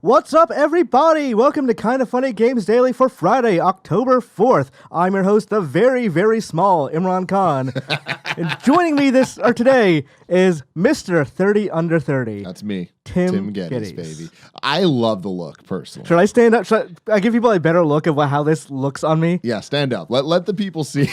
What's up, everybody? Welcome to Kinda Funny Games Daily for Friday, October 4th. I'm your host, the very, very small Imran Khan. And joining me today is Mr. 30 Under 30. That's me. Tim Gettys, Gettys. baby. I love the look, personally. Should I stand up? Should I give people a better look of how this looks on me? Yeah, stand up. Let the people see.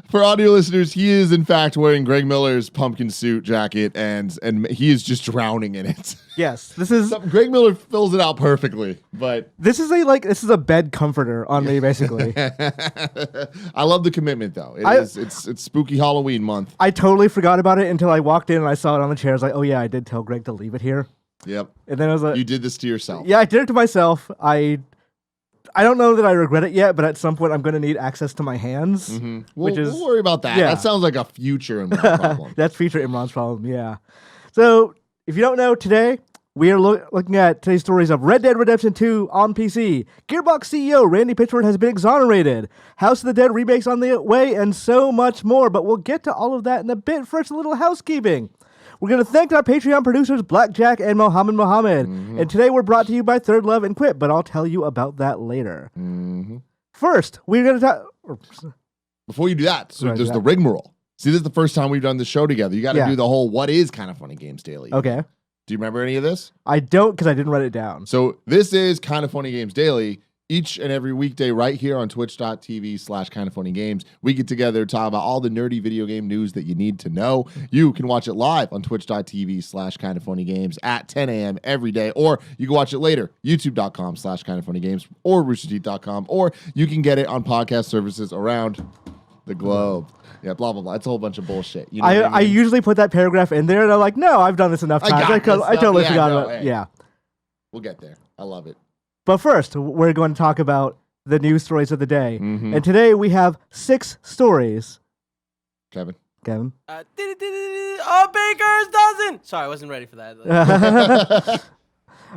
For audio listeners, he is in fact wearing Greg Miller's pumpkin suit jacket, and he is just drowning in it. Yes, this is Greg Miller fills it out perfectly, but this is a bed comforter on me, basically. I love the commitment though. It's spooky Halloween month. I totally forgot about it until I walked in and I saw it on the chair. I was like, oh yeah, I did tell Greg to leave it here. Yep. And then I was like, you did this to yourself. Yeah, I did it to myself. I don't know that I regret it yet, but at some point I'm going to need access to my hands. Mm-hmm. We'll worry about that. Yeah. That sounds like a future Imran problem. That's future Imran's problem, yeah. So, if you don't know, today we are looking at today's stories of Red Dead Redemption 2 on PC. Gearbox CEO Randy Pitchford has been exonerated. House of the Dead remakes on the way, and so much more. But we'll get to all of that in a bit. First, a little housekeeping. We're going to thank our Patreon producers, Blackjack and Mohammed. Mm-hmm. And today we're brought to you by Third Love and Quip, but I'll tell you about that later. Mm-hmm. First, we're going to talk... Before you do that, there's the rigmarole. See, this is the first time we've done the show together. You got to do the whole what is Kinda Funny Games Daily. Okay. Do you remember any of this? I don't, because I didn't write it down. So this is Kinda Funny Games Daily. Each and every weekday right here on twitch.tv/kindafunnygames. We get together to talk about all the nerdy video game news that you need to know. You can watch it live on twitch.tv/kindafunnygames at 10 a.m. every day, or you can watch it later, youtube.com/kindafunnygames or roosterteeth.com, or you can get it on podcast services around the globe. Yeah, blah, blah, blah. It's a whole bunch of bullshit. You know I usually put that paragraph in there, and I'm like, no, I've done this enough times. I totally forgot about it. Yeah. We'll get there. I love it. But first, we're going to talk about the news stories of the day. Mm-hmm. And today we have 6 stories. Kevin? Baker's dozen! Sorry, I wasn't ready for that.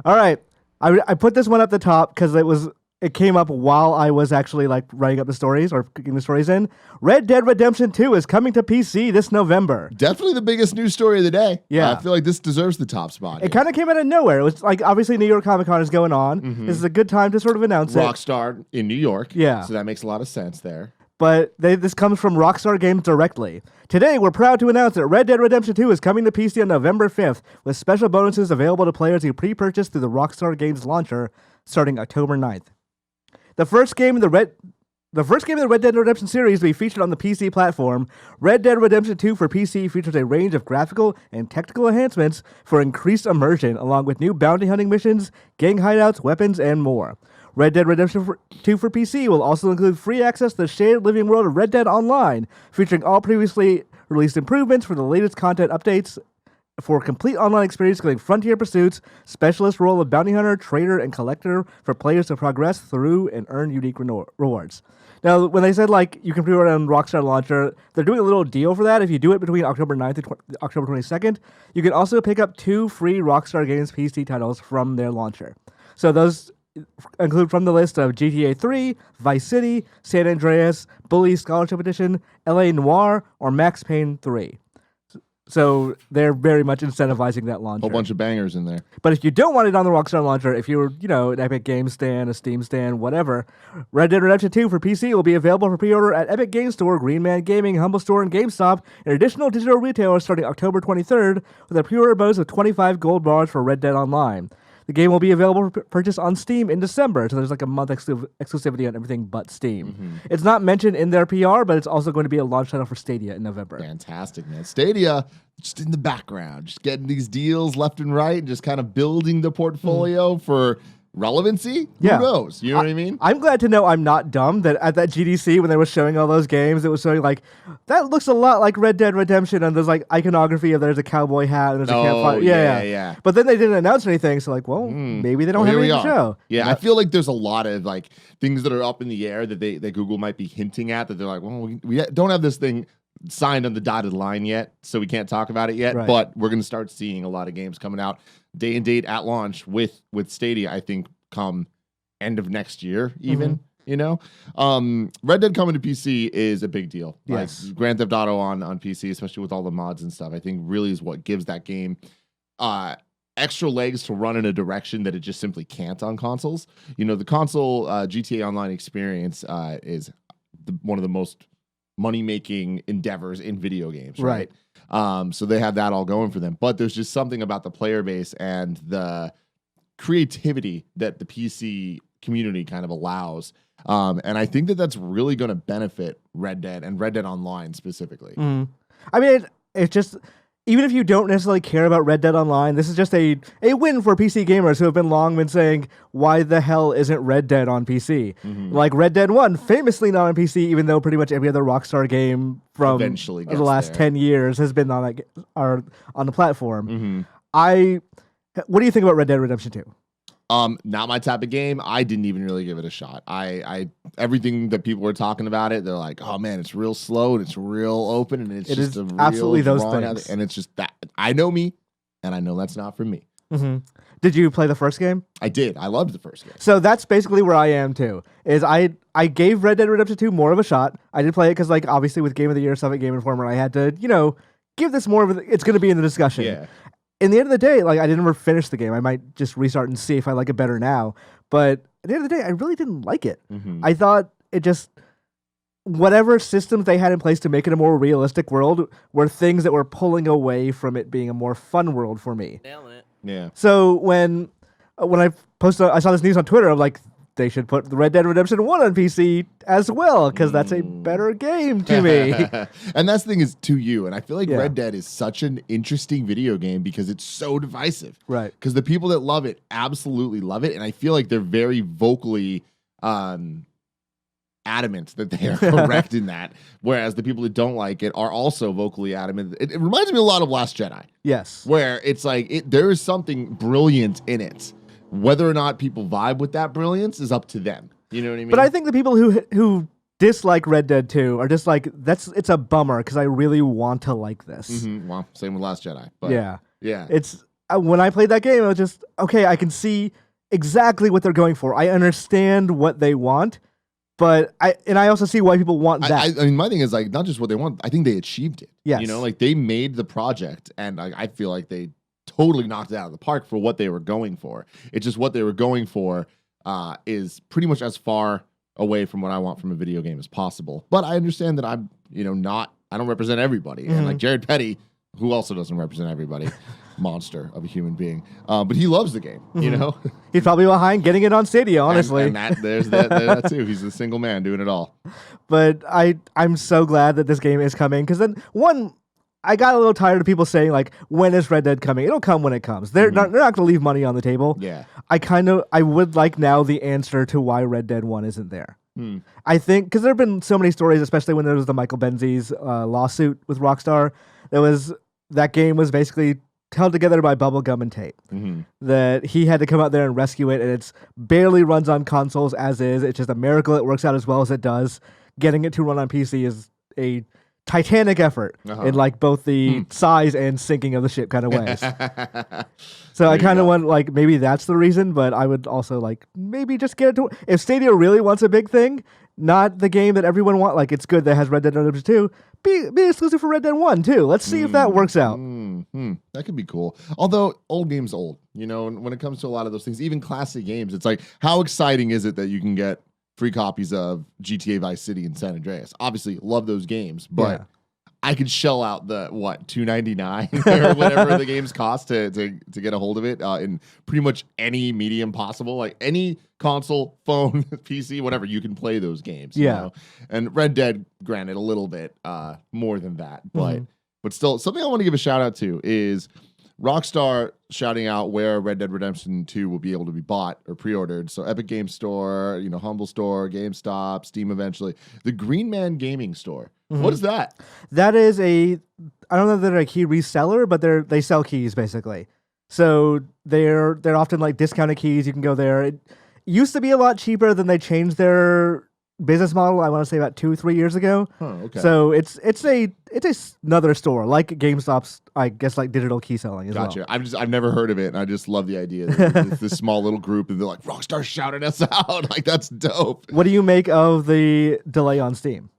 All right. I put this one at the top because it came up while I was actually writing up the stories or getting the stories in. Red Dead Redemption 2 is coming to PC this November. Definitely the biggest news story of the day. Yeah. I feel like this deserves the top spot. It kind of came out of nowhere. It was obviously New York Comic Con is going on. Mm-hmm. This is a good time to sort of announce Rockstar in New York. Yeah. So that makes a lot of sense there. But this comes from Rockstar Games directly. Today, we're proud to announce that Red Dead Redemption 2 is coming to PC on November 5th, with special bonuses available to players who pre-purchase through the Rockstar Games launcher starting October 9th. The first game in the Red Dead Redemption series will be featured on the PC platform. Red Dead Redemption 2 for PC features a range of graphical and technical enhancements for increased immersion, along with new bounty hunting missions, gang hideouts, weapons, and more. Red Dead Redemption 2 for PC will also include free access to the shared living world of Red Dead Online, featuring all previously released improvements for the latest content updates for a complete online experience, including frontier pursuits, specialist role of bounty hunter, trader, and collector for players to progress through and earn unique rewards. Now, when they said you can pre-order on Rockstar Launcher, they're doing a little deal for that. If you do it between October 9th and October 22nd, you can also pick up 2 free Rockstar Games PC titles from their launcher. So those include from the list of GTA 3, Vice City, San Andreas, Bully Scholarship Edition, LA Noire, or Max Payne 3. So they're very much incentivizing that launcher. Whole bunch of bangers in there. But if you don't want it on the Rockstar launcher, if you're, an Epic Games Stand, a Steam Stand, whatever, Red Dead Redemption 2 for PC will be available for pre-order at Epic Games Store, Green Man Gaming, Humble Store, and GameStop, and additional digital retailers starting October 23rd with a pre-order bonus of 25 gold bars for Red Dead Online. The game will be available for purchase on Steam in December, so there's a month exclusivity on everything but Steam. Mm-hmm. It's not mentioned in their PR, but it's also going to be a launch title for Stadia in November. Fantastic, man. Stadia, just in the background, just getting these deals left and right, and just kind of building the portfolio for relevancy. Who knows? You know what I mean? I'm glad to know I'm not dumb that at that GDC when they were showing all those games, it was showing that looks a lot like Red Dead Redemption, and there's iconography of there's a cowboy hat and there's a campfire. Yeah. But then they didn't announce anything, so maybe they don't have anything to show. Yeah, I feel like there's a lot of things that are up in the air that Google might be hinting at, that they're like, well, we don't have this thing signed on the dotted line yet, so we can't talk about it yet. Right. But we're going to start seeing a lot of games coming out day and date at launch with Stadia, I think, come end of next year, even. Mm-hmm. Red Dead coming to PC is a big deal. Yes. Grand Theft Auto on PC, especially with all the mods and stuff, I think really is what gives that game extra legs to run in a direction that it just simply can't on consoles. The console GTA Online experience is one of the most money-making endeavors in video games, right? So they have that all going for them. But there's just something about the player base and the creativity that the PC community kind of allows. And I think that that's really going to benefit Red Dead and Red Dead Online specifically. I mean, it's just, even if you don't necessarily care about Red Dead Online, this is just a win for PC gamers who have been saying, why the hell isn't Red Dead on PC? Like Red Dead 1, famously not on PC, even though pretty much every other Rockstar game from Eventually the last 10 years has been on the platform. What do you think about Red Dead Redemption 2? Not my type of game. I didn't even really give it a shot. I everything that people were talking about it, they're like, oh man, it's real slow and it's real open and it's just a real absolutely those things. And it's just that I know me, and I know that's not for me. Did you play the first game? I did. I loved the first game. So that's basically where I am too. Is I gave Red Dead Redemption 2 more of a shot. I did play it because obviously with Game of the Year stuff at Game Informer, I had to give this more of it's going to be in the discussion. Yeah. In the end of the day, I didn't ever finish the game. I might just restart and see if I like it better now. But at the end of the day, I really didn't like it. I thought it just, whatever systems they had in place to make it a more realistic world were things that were pulling away from it being a more fun world for me. Nailing it. Yeah. So when I saw this news on Twitter, I'm like, they should put the Red Dead Redemption 1 on PC as well, because that's a better game to me. And that's the thing is to you. And I feel like Red Dead is such an interesting video game because it's so divisive. Right. Because the people that love it absolutely love it. And I feel like they're very vocally adamant that they are correct in that. Whereas the people that don't like it are also vocally adamant. It reminds me a lot of Last Jedi. Yes. Where it's like, there is something brilliant in it. Whether or not people vibe with that brilliance is up to them. You know what I mean? But I think the people who dislike Red Dead 2 are just like, it's a bummer because I really want to like this. Well, same with Last Jedi. But yeah. It's when I played that game, I was just, okay, I can see exactly what they're going for. I understand what they want, but I also see why people want that. I mean, my thing is not just what they want. I think they achieved it. Yes. They made the project, and I feel like they totally knocked it out of the park for what they were going for. It's just what they were going for is pretty much as far away from what I want from a video game as possible. But I understand that I'm, I don't represent everybody. And like Jared Petty, who also doesn't represent everybody, monster of a human being. But he loves the game, He's probably behind getting it on Stadia, honestly. And there's that too. He's the single man doing it all. But I'm so glad that this game is coming, because then, I got a little tired of people saying, when is Red Dead coming? It'll come when it comes. They're not going to leave money on the table. Yeah. I would like now the answer to why Red Dead 1 isn't there. I think, because there have been so many stories, especially when there was the Michael Benzies lawsuit with Rockstar, that game was basically held together by bubblegum and tape. That he had to come out there and rescue it, and it's barely runs on consoles as is. It's just a miracle it works out as well as it does. Getting it to run on PC is a titanic effort in both the size and sinking of the ship kind of ways. So I kind of want maybe that's the reason, but I would also maybe just get it to, if Stadia really wants a big thing, not the game that everyone wants. It's good that has Red Dead Redemption 2. Be exclusive for Red Dead 1 too. Let's see if that works out. That could be cool. Although old game's old, when it comes to a lot of those things, even classic games, it's how exciting is it that you can get free copies of GTA Vice City and San Andreas? Obviously, love those games, but I could shell out the $2.99 or whatever the games cost to get a hold of it in pretty much any medium possible, any console, phone, PC, whatever. You can play those games. You know? And Red Dead, granted, a little bit more than that, but still, something I want to give a shout out to is Rockstar shouting out where Red Dead Redemption 2 will be able to be bought or pre-ordered. So Epic Games Store, Humble Store, GameStop, Steam eventually. The Green Man Gaming Store. What is that? That is I don't know if they're a key reseller, but they sell keys basically. So they're often discounted keys. You can go there. It used to be a lot cheaper, than they changed their business model, I want to say about 2-3 years ago. Okay. So it's another store like GameStop's, I guess, digital key selling as well. Gotcha. I've never heard of it, and I just love the idea that it's this small little group, and they're like, Rockstar shouted us out. That's dope. What do you make of the delay on Steam?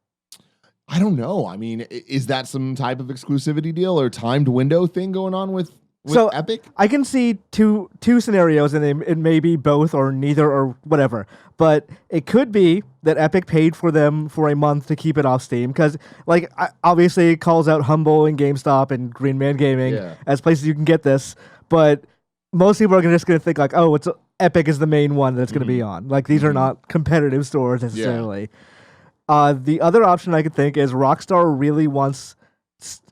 I don't know. I mean, is that some type of exclusivity deal or timed window thing going on with So Epic? I can see two scenarios, and it may be both or neither or whatever. But it could be that Epic paid for them for a month to keep it off Steam because, like, obviously it calls out Humble and GameStop and Green Man Gaming as places you can get this. But most people are just going to think like, oh, it's Epic is the main one that it's going to be on. Like these are not competitive stores necessarily. The other option I could think is Rockstar really wants,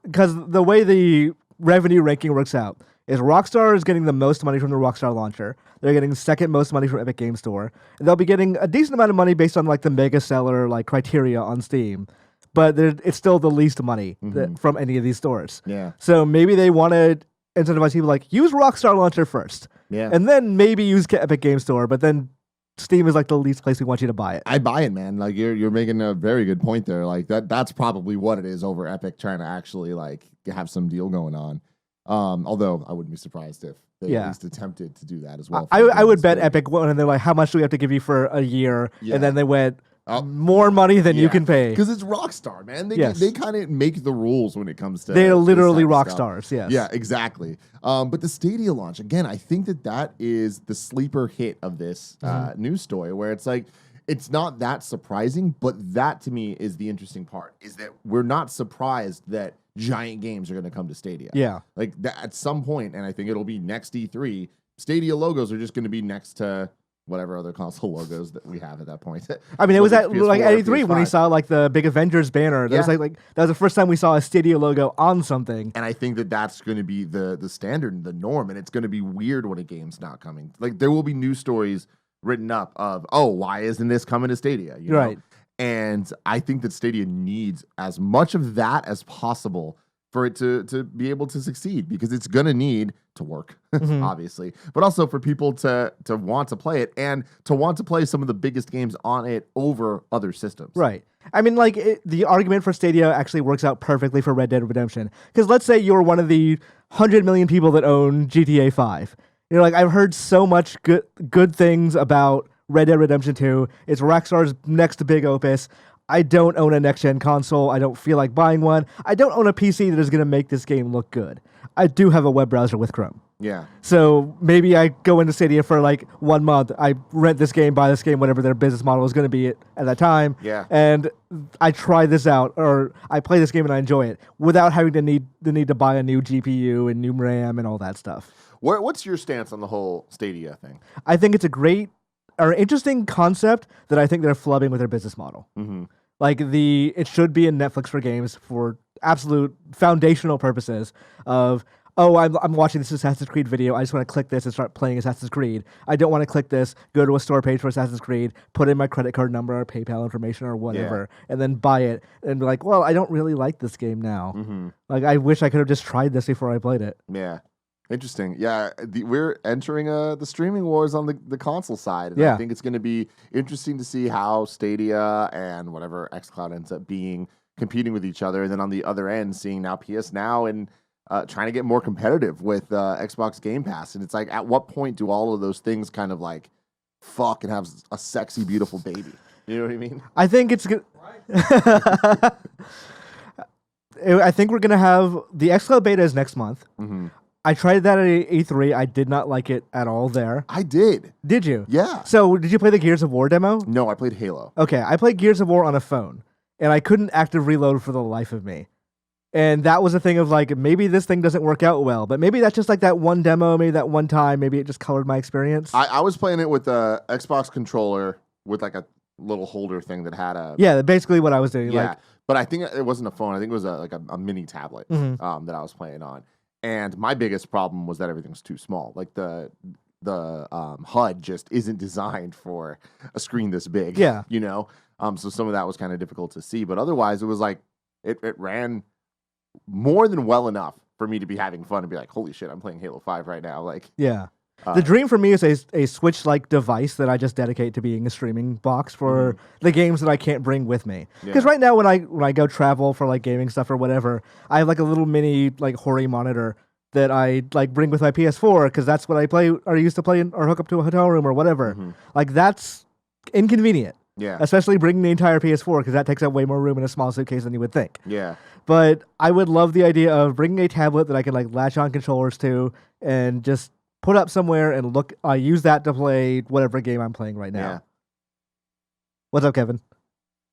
because the way the revenue ranking works out is Rockstar is getting the most money from the Rockstar launcher. They're getting the second most money from Epic Game Store. And they'll be getting a decent amount of money based on like the mega seller like criteria on Steam. But it's still the least money from any of these stores. Yeah. So maybe they want to incentivize people like use Rockstar launcher first. Yeah. And then maybe use Epic Game Store, but then Steam is like the least place we want you to buy it. I buy it, man. Like you're making a very good point there. Like that's probably what it is over Epic trying to actually like have some deal going on. Although I wouldn't be surprised if they at least attempted to do that as well. I would bet Epic went and they're like, how much do we have to give you for a year? And then they went, more money than you can pay. Because it's Rockstar, man. They kind of make the rules when it comes to they're literally rock stuff. stars, yes. Yeah, exactly. But the Stadia launch, again, I think that is the sleeper hit of this news story where it's like, it's not that surprising, but that to me is the interesting part, is that we're not surprised that giant games are going to come to Stadia. Yeah. Like at some point, and I think it'll be next E3, Stadia logos are just going to be next to whatever other console logos that we have at that point. I mean, it was at PS4, like at E3 when we PS5. saw like the big Avengers banner. That was like that was the first time we saw a Stadia logo on something. And I think that's going to be the standard, the norm, and it's going to be weird when a game's not coming. Like there will be news stories written up of, oh, why isn't this coming to Stadia? You know? Right. And I think that Stadia needs as much of that as possible for it to be able to succeed, because it's going to need to work, obviously, but also for people to want to play it and to want to play some of the biggest games on it over other systems. Right. I mean, like, the argument for Stadia actually works out perfectly for Red Dead Redemption. Because let's say you're one of the 100 million people that own GTA 5. You're like, I've heard so much good things about Red Dead Redemption 2. It's Rockstar's next big opus. I don't own a next-gen console. I don't feel like buying one. I don't own a PC that is going to make this game look good. I do have a web browser with Chrome. Yeah. So maybe I go into Stadia for like 1 month. I rent this game, buy this game, whatever their business model is going to be at that time. Yeah. And I try this out, or I play this game and I enjoy it without having to need to buy a new GPU and new RAM and all that stuff. What's your stance on the whole Stadia thing? I think it's a great or interesting concept that I think they're flubbing with their business model. Like it should be in Netflix for games for absolute foundational purposes of, oh, I'm watching this Assassin's Creed video. I just want to click this and start playing Assassin's Creed. I don't want to click this, go to a store page for Assassin's Creed, put in my credit card number or PayPal information or whatever, and then buy it and be like, well, I don't really like this game now. Like, I wish I could have just tried this before I played it. Yeah. Interesting. Yeah, we're entering the streaming wars on the console side. And I think it's going to be interesting to see how Stadia and whatever xCloud ends up being competing with each other. And then on the other end, seeing now PS Now and trying to get more competitive with Xbox Game Pass. And it's like, at what point do all of those things kind of like fuck and have a sexy, beautiful baby? You know what I mean? I think it's good. I think we're going to have the xCloud beta is next month. I tried that at E3. I did not like it at all there. I did. Did you? Yeah. So did you play the Gears of War demo? No, I played Halo. Okay, I played Gears of War on a phone, and I couldn't active reload for the life of me. And that was a thing of like, maybe this thing doesn't work out well, but maybe that's just like that one demo, maybe that one time, maybe it just colored my experience. I was playing it with a Xbox controller with like a little holder thing that had a... Yeah, basically what I was doing. Yeah, like, but I think it wasn't a phone. I think it was a mini tablet that I was playing on. And my biggest problem was that everything's too small. Like the HUD just isn't designed for a screen this big. Yeah. You know? So some of that was kind of difficult to see. But otherwise, it was like, it ran more than well enough for me to be having fun and be like, holy shit, I'm playing Halo 5 right now. Like, yeah. The dream for me is a Switch-like device that I just dedicate to being a streaming box for the games that I can't bring with me. Because right now, when I go travel for like gaming stuff or whatever, I have like a little mini like Hori monitor that I like bring with my PS4 because that's what I play or used to play or hook up to a hotel room or whatever. Like that's inconvenient. Yeah. Especially bringing the entire PS4 because that takes up way more room in a small suitcase than you would think. Yeah. But I would love the idea of bringing a tablet that I can like latch on controllers to and just put up somewhere and use that to play whatever game I'm playing right now. Yeah. What's up, Kevin?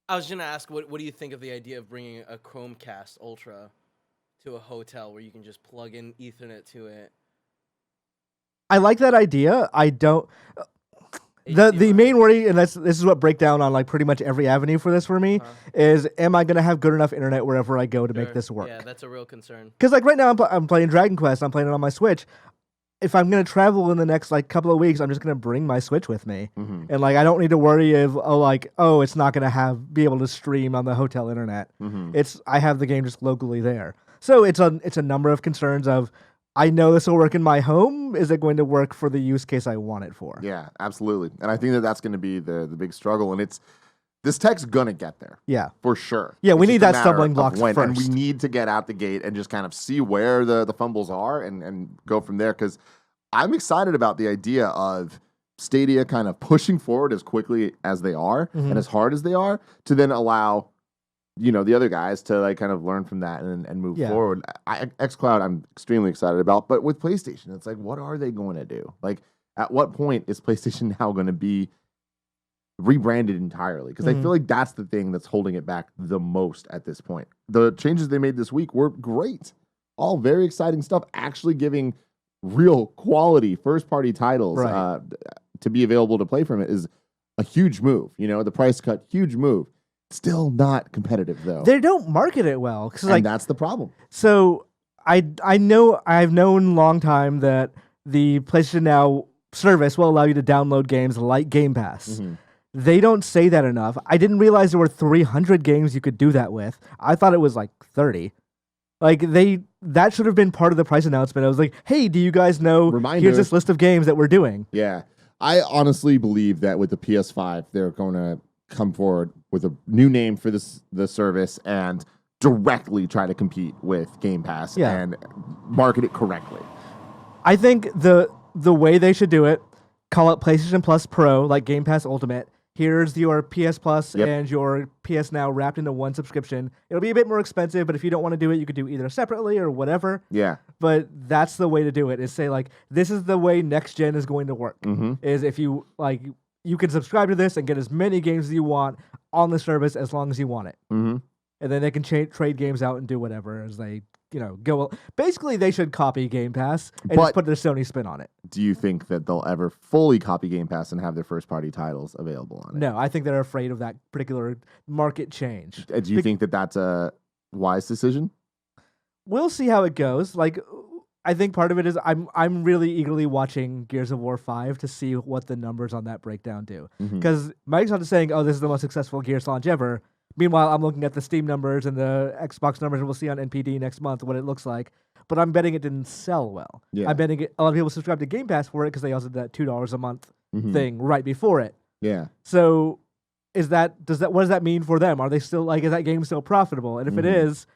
I was gonna ask, what do you think of the idea of bringing a Chromecast Ultra to a hotel where you can just plug in Ethernet to it? I like that idea. I don't. The HDMI. main worry, and this is what break down on like pretty much every avenue for this for me, is am I gonna have good enough internet wherever I go to make this work? Yeah, that's a real concern. Because like right now I'm playing Dragon Quest. I'm playing it on my Switch. If I'm gonna travel in the next like couple of weeks, I'm just gonna bring my Switch with me, and like I don't need to worry if it's not gonna be able to stream on the hotel internet. I have the game just locally there, so it's a number of concerns of I know this will work in my home. Is it going to work for the use case I want it for? Yeah, absolutely. And I think that's going to be the big struggle. And this tech's going to get there. Yeah. For sure. Yeah, we It's need just a that matter stumbling of blocks when. first. And we need to get out the gate and just kind of see where the fumbles are and go from there. Because I'm excited about the idea of Stadia kind of pushing forward as quickly as they are and as hard as they are to then allow the other guys to like kind of learn from that and move forward. xCloud, I'm extremely excited about, but with PlayStation, it's like, what are they going to do? Like, at what point is PlayStation now going to be rebranded entirely? Because I feel like that's the thing that's holding it back the most at this point. The changes they made this week were great, all very exciting stuff. Actually, giving real quality first-party titles to be available to play from it is a huge move. The price cut, huge move. Still not competitive though. They don't market it well, and that's the problem. So I've known long time that the PlayStation Now service will allow you to download games like Game Pass. They don't say that enough. I didn't realize there were 300 games you could do that with. I thought it was like 30. Like that should have been part of the price announcement. I was like, hey, do you guys know? Reminder. Here's this list of games that we're doing. Yeah, I honestly believe that with the PS5, they're going to come forward with a new name for the service and directly try to compete with Game Pass and market it correctly. I think the way they should do it, call it PlayStation Plus Pro, like Game Pass Ultimate. Here's your PS Plus and your PS Now wrapped into one subscription. It'll be a bit more expensive, but if you don't want to do it, you could do either separately or whatever. Yeah. But that's the way to do it, is say, like, this is the way next gen is going to work. Is if you, like, you can subscribe to this and get as many games as you want on the service as long as you want it. And then they can trade games out and do whatever as they, go. Basically, they should copy Game Pass and just put their Sony spin on it. Do you think that they'll ever fully copy Game Pass and have their first-party titles available on it? No, I think they're afraid of that particular market change. Do you think that that's a wise decision? We'll see how it goes. Like, I think part of it is I'm really eagerly watching Gears of War 5 to see what the numbers on that breakdown do. Because Microsoft is saying, oh, this is the most successful Gears launch ever. Meanwhile, I'm looking at the Steam numbers and the Xbox numbers, and we'll see on NPD next month what it looks like. But I'm betting it didn't sell well. Yeah. I'm betting a lot of people subscribe to Game Pass for it because they also did that $2 a month thing right before it. Yeah. So what does that mean for them? Are they still, like, is that game still profitable? And if it is,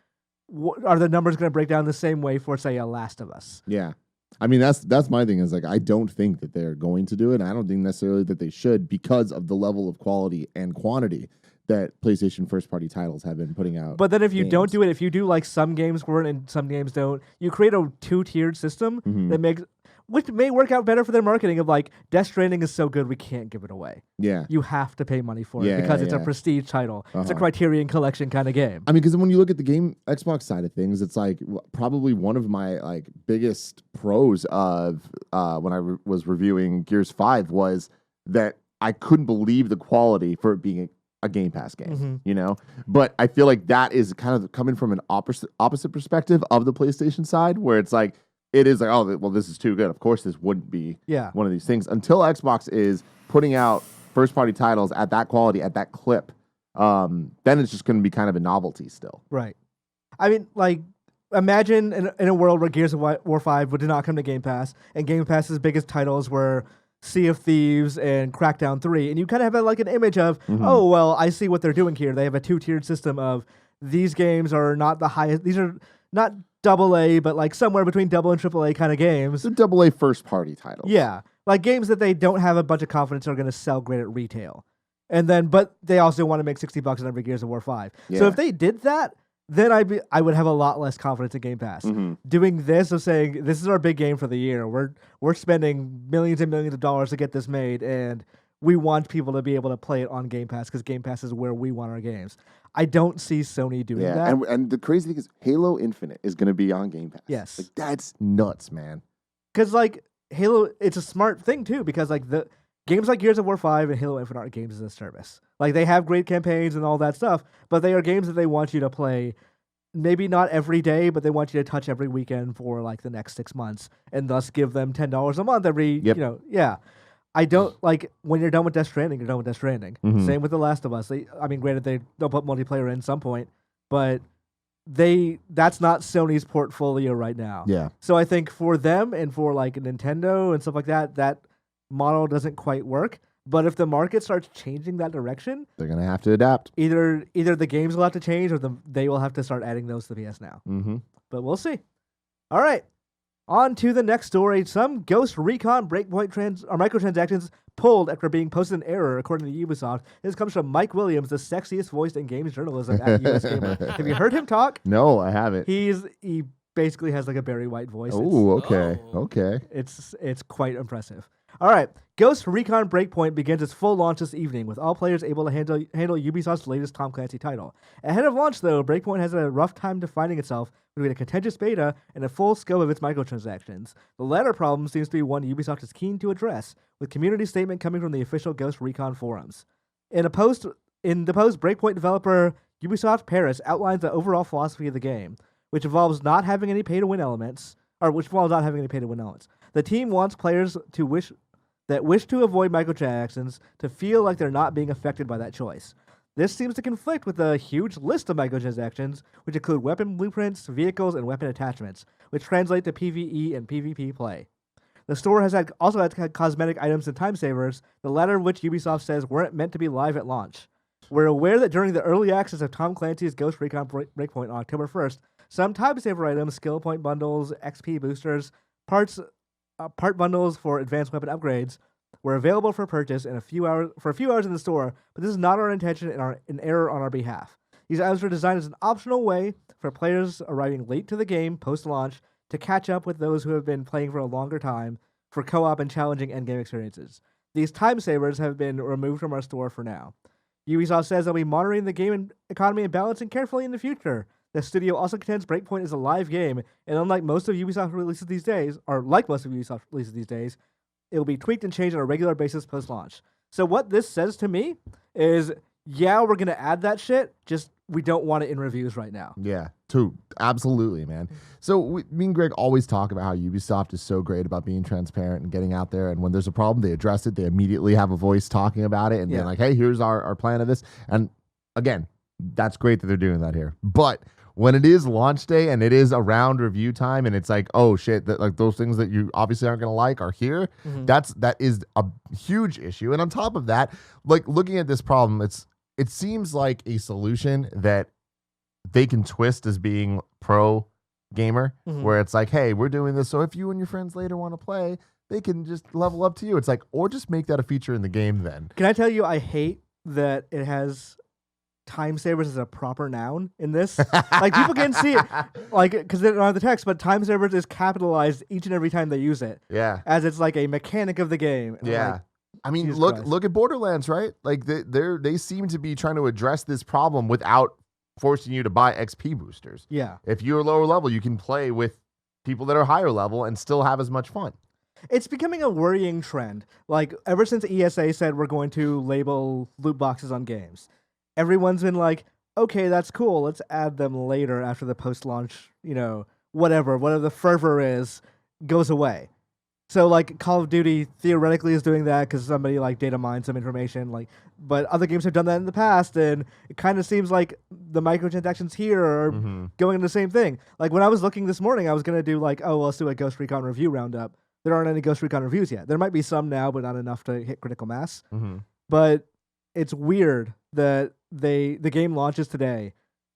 are the numbers going to break down the same way for, say, a Last of Us? Yeah. I mean, that's my thing, is like, I don't think that they're going to do it. And I don't think necessarily that they should, because of the level of quality and quantity that PlayStation first-party titles have been putting out. But then if you don't do it, if you do like some games work and some games don't, you create a two-tiered system which may work out better for their marketing of like, Death Stranding is so good we can't give it away. Yeah. You have to pay money for it because it's a prestige title. It's a Criterion Collection kind of game. I mean, because when you look at the game Xbox side of things, it's like probably one of my like biggest pros of when I was reviewing Gears 5 was that I couldn't believe the quality for it being a Game Pass game, But I feel like that is kind of coming from an opposite perspective of the PlayStation side, where it's like, it is like, oh, well, this is too good. Of course, this wouldn't be one of these things. Until Xbox is putting out first-party titles at that quality, at that clip, then it's just going to be kind of a novelty still. Right. I mean, like, imagine in a world where Gears of War 5 did not come to Game Pass, and Game Pass's biggest titles were Sea of Thieves and Crackdown 3, and you kind of have like an image of, oh, well, I see what they're doing here. They have a two-tiered system of these games are not the highest, these are not AA, but like somewhere between double and AAA kind of games. It's a AA first-party title. Yeah, like games that they don't have a bunch of confidence are going to sell great at retail. And then, but they also want to make $60 on every Gears of War 5. So Yeah. if they did that, then I would have a lot less confidence in Game Pass. Doing this of saying this is our big game for the year. We're spending millions and millions of dollars to get this made, and we want people to be able to play it on Game Pass because Game Pass is where we want our games. I don't see Sony doing that. And the crazy thing is Halo Infinite is going to be on Game Pass. Yes. Like, that's nuts, man. Because like Halo, it's a smart thing too. Because like the games like Gears of War 5 and Halo Infinite are games as a service. Like they have great campaigns and all that stuff, but they are games that they want you to play. Maybe not every day, but they want you to touch every weekend for like the next 6 months, and thus give them $10 a month every. Yep. Yeah. I don't like when you're done with Death Stranding. You're done with Death Stranding. Same with The Last of Us. Granted they'll put multiplayer in some point, but that's not Sony's portfolio right now. Yeah. So I think for them and for like Nintendo and stuff like that, that model doesn't quite work. But if the market starts changing that direction, They're going to have to adapt. either the games will have to change or they will have to start adding those to the PS Now. But we'll see. All right. On to the next story. Some Ghost Recon Breakpoint microtransactions pulled after being posted in error, according to Ubisoft. This comes from Mike Williams, the sexiest voice in games journalism at US Gamer. Have you heard him talk? No, I haven't. He basically has like a Barry White voice. Oh, okay. Oh. Okay. It's quite impressive. All right. Ghost Recon Breakpoint begins its full launch this evening, with all players able to handle Ubisoft's latest Tom Clancy title. Ahead of launch, though, Breakpoint has a rough time defining itself between a contentious beta and a full scope of its microtransactions. The latter problem seems to be one Ubisoft is keen to address, with community statement coming from the official Ghost Recon forums. In the post, Breakpoint developer Ubisoft Paris outlines the overall philosophy of the game, which involves not having any pay-to-win elements. The team wants players to wish to avoid microtransactions to feel like they're not being affected by that choice. This seems to conflict with a huge list of microtransactions, which include weapon blueprints, vehicles, and weapon attachments, which translate to PvE and PvP play. The store has also had cosmetic items and time savers, the latter of which Ubisoft says weren't meant to be live at launch. We're aware that during the early access of Tom Clancy's Ghost Recon Breakpoint on October 1st, some time saver items, skill point bundles, XP boosters, part bundles for advanced weapon upgrades were available for purchase for a few hours in the store, but this is not our intention and an error on our behalf. These items are designed as an optional way for players arriving late to the game post-launch to catch up with those who have been playing for a longer time for co-op and challenging endgame experiences. These time savers have been removed from our store for now. Ubisoft says they'll be monitoring the game economy and balancing carefully in the future. The studio also contends Breakpoint is a live game, and unlike most of Ubisoft releases these days, it will be tweaked and changed on a regular basis post-launch. So what this says to me is, yeah, we're going to add that shit, just we don't want it in reviews right now. Yeah, absolutely, man. So me and Greg always talk about how Ubisoft is so great about being transparent and getting out there. And when there's a problem, they address it. They immediately have a voice talking about it and being like, hey, here's our plan of this. And again, that's great that they're doing that here. But when it is launch day and it is around review time and it's like, oh shit, that like those things that you obviously aren't going to like are here, that is a huge issue. And on top of that, like looking at this problem, it seems like a solution that they can twist as being pro gamer, where it's like, hey, we're doing this, so if you and your friends later want to play, they can just level up to you. It's like, or just make that a feature in the game then. Can I tell you, I hate that it has time savers as a proper noun in this. Like, people can see it, like, because they don't have the text, but time savers is capitalized each and every time they use it. Yeah. As it's like a mechanic of the game. And yeah. like, I mean, Jesus look Christ. at Borderlands, right? Like they seem to be trying to address this problem without forcing you to buy XP boosters. Yeah. If you're lower level, you can play with people that are higher level and still have as much fun. It's becoming a worrying trend. Like, ever since ESA said we're going to label loot boxes on games, everyone's been like, okay, that's cool. Let's add them later after the post-launch, whatever the fervor is, goes away. So, like, Call of Duty theoretically is doing that because somebody, like, data mined some information. Like, but other games have done that in the past, and it kind of seems like the microtransactions here are going in the same thing. Like, when I was looking this morning, I was going to do, like, let's do a Ghost Recon review roundup. There aren't any Ghost Recon reviews yet. There might be some now, but not enough to hit critical mass. But it's weird that the game launches today.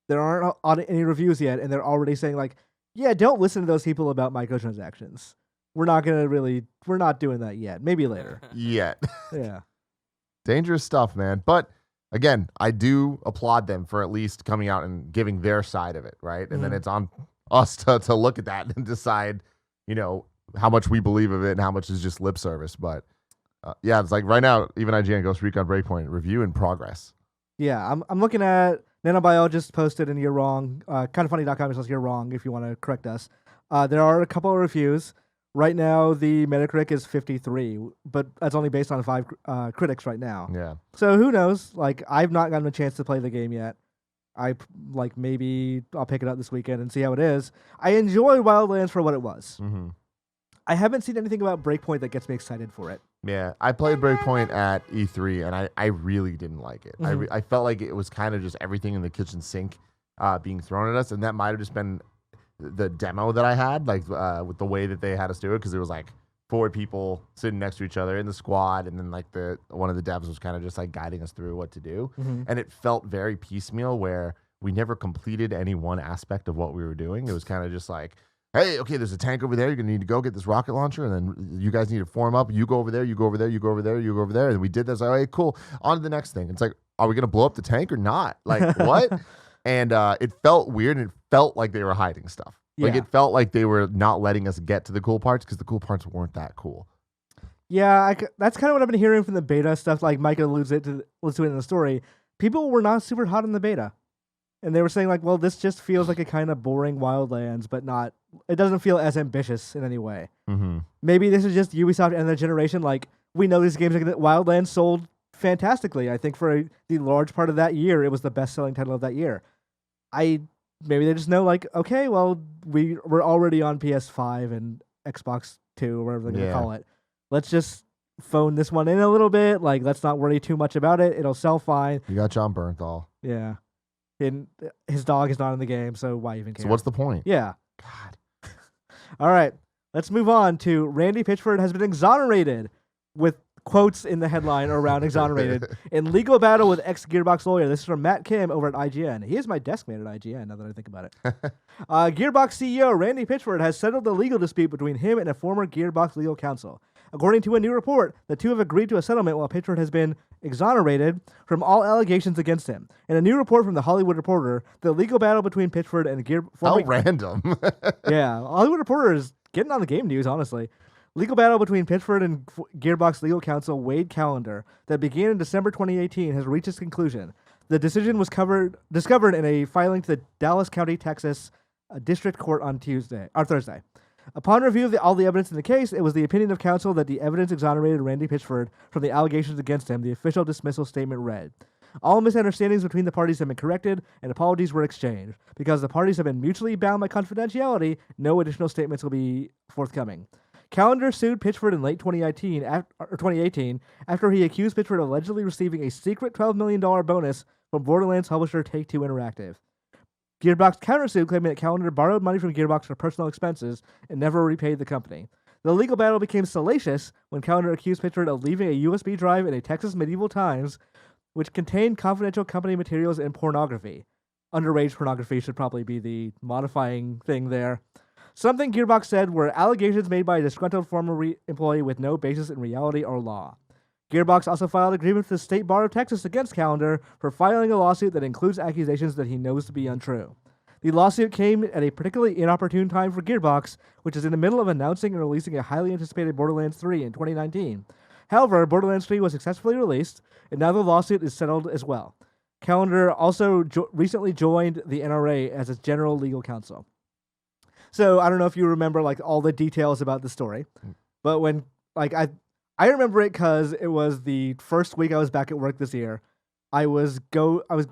There aren't any reviews yet, and they're already saying, like, yeah, don't listen to those people about microtransactions. We're not doing that yet. Maybe later. Yet. Yeah. Dangerous stuff, man. But again, I do applaud them for at least coming out and giving their side of it, right? And then it's on us to look at that and decide, how much we believe of it and how much is just lip service. But yeah, it's like right now, even IGN Ghost Recon Breakpoint review in progress. Yeah, I'm looking at Nanobiologist posted and you're wrong. Kindoffunny.com says you're wrong if you want to correct us. There are a couple of reviews. Right now, the Metacritic is 53, but that's only based on 5 critics right now. Yeah. So who knows? Like, I've not gotten a chance to play the game yet. Maybe I'll pick it up this weekend and see how it is. I enjoy Wildlands for what it was. Mm-hmm. I haven't seen anything about Breakpoint that gets me excited for it. Yeah, I played Breakpoint at E3, and I really didn't like it. Mm-hmm. I felt like it was kind of just everything in the kitchen sink being thrown at us, and that might have just been the demo that I had, with the way that they had us do it, because it was like 4 people sitting next to each other in the squad, and then one of the devs was kind of just like guiding us through what to do, and it felt very piecemeal where we never completed any one aspect of what we were doing. It was kind of just like, hey, okay, there's a tank over there. You're going to need to go get this rocket launcher, and then you guys need to form up. You go over there, you go over there, you go over there, you go over there. And we did this. Like, okay, cool. On to the next thing. It's like, are we going to blow up the tank or not? Like, what? And it felt weird, and it felt like they were hiding stuff. Like, it felt like they were not letting us get to the cool parts because the cool parts weren't that cool. Yeah, that's kind of what I've been hearing from the beta stuff. Like Mike alludes to it in the story. People were not super hot in the beta. And they were saying, like, well, this just feels like a kind of boring Wildlands, but not... It doesn't feel as ambitious in any way. Mm-hmm. Maybe this is just Ubisoft and their generation. Like, we know these games, like Wildlands sold fantastically. I think for the large part of that year, it was the best-selling title of that year. Maybe they just know, like, okay, well, we're already on PS5 and Xbox 2, or whatever they're going to call it. Let's just phone this one in a little bit. Like, let's not worry too much about it. It'll sell fine. You got John Bernthal. Yeah. And his dog is not in the game, so why even care? So what's the point? Yeah. God. All right. Let's move on to Randy Pitchford has been exonerated, with quotes in the headline around exonerated, in legal battle with ex-Gearbox lawyer. This is from Matt Kim over at IGN. He is my desk mate at IGN, now that I think about it. Gearbox CEO Randy Pitchford has settled the legal dispute between him and a former Gearbox legal counsel. According to a new report, the two have agreed to a settlement while Pitchford has been exonerated from all allegations against him. In a new report from The Hollywood Reporter, the legal battle between Pitchford and How random. Yeah, Hollywood Reporter is getting on the game news, honestly. Legal battle between Pitchford and Gearbox legal counsel Wade Callender that began in December 2018 has reached its conclusion. The decision was discovered in a filing to the Dallas County, Texas District Court on Thursday. Upon review of all the evidence in the case, it was the opinion of counsel that the evidence exonerated Randy Pitchford from the allegations against him, the official dismissal statement read. All misunderstandings between the parties have been corrected, and apologies were exchanged. Because the parties have been mutually bound by confidentiality, no additional statements will be forthcoming. Callender sued Pitchford in late 2018 after he accused Pitchford of allegedly receiving a secret $12 million bonus from Borderlands publisher Take-Two Interactive. Gearbox countersued, claiming that Callender borrowed money from Gearbox for personal expenses and never repaid the company. The legal battle became salacious when Callender accused Pitchford of leaving a USB drive in a Texas Medieval Times which contained confidential company materials and pornography. Underage pornography should probably be the modifying thing there. Something Gearbox said were allegations made by a disgruntled former employee with no basis in reality or law. Gearbox also filed agreement with the State Bar of Texas against Callender for filing a lawsuit that includes accusations that he knows to be untrue. The lawsuit came at a particularly inopportune time for Gearbox, which is in the middle of announcing and releasing a highly anticipated Borderlands 3 in 2019. However, Borderlands 3 was successfully released, and now the lawsuit is settled as well. Callender also recently joined the NRA as its general legal counsel. So I don't know if you remember like all the details about the story, but when like I remember it because it was the first week I was back at work this year. I was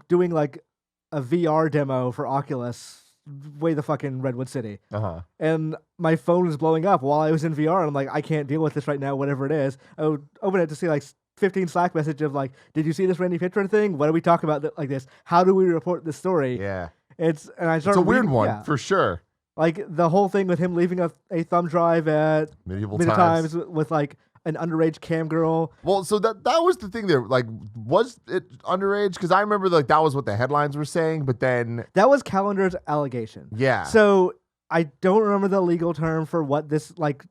doing like a VR demo for Oculus way the fucking Redwood City. And my phone was blowing up while I was in VR, and I'm like, I can't deal with this right now, whatever it is. I would open it to see like 15 Slack message of like, did you see this Randy Pitchford thing? What do we talk about like this? How do we report this story? Yeah. It's a weird one, for sure. Like the whole thing with him leaving a thumb drive at Medieval Times with like an underage cam girl. Well, so that was the thing there. Like, was it underage? Because I remember like that was what the headlines were saying, but then that was Callender's allegation. Yeah. So I don't remember the legal term for what this like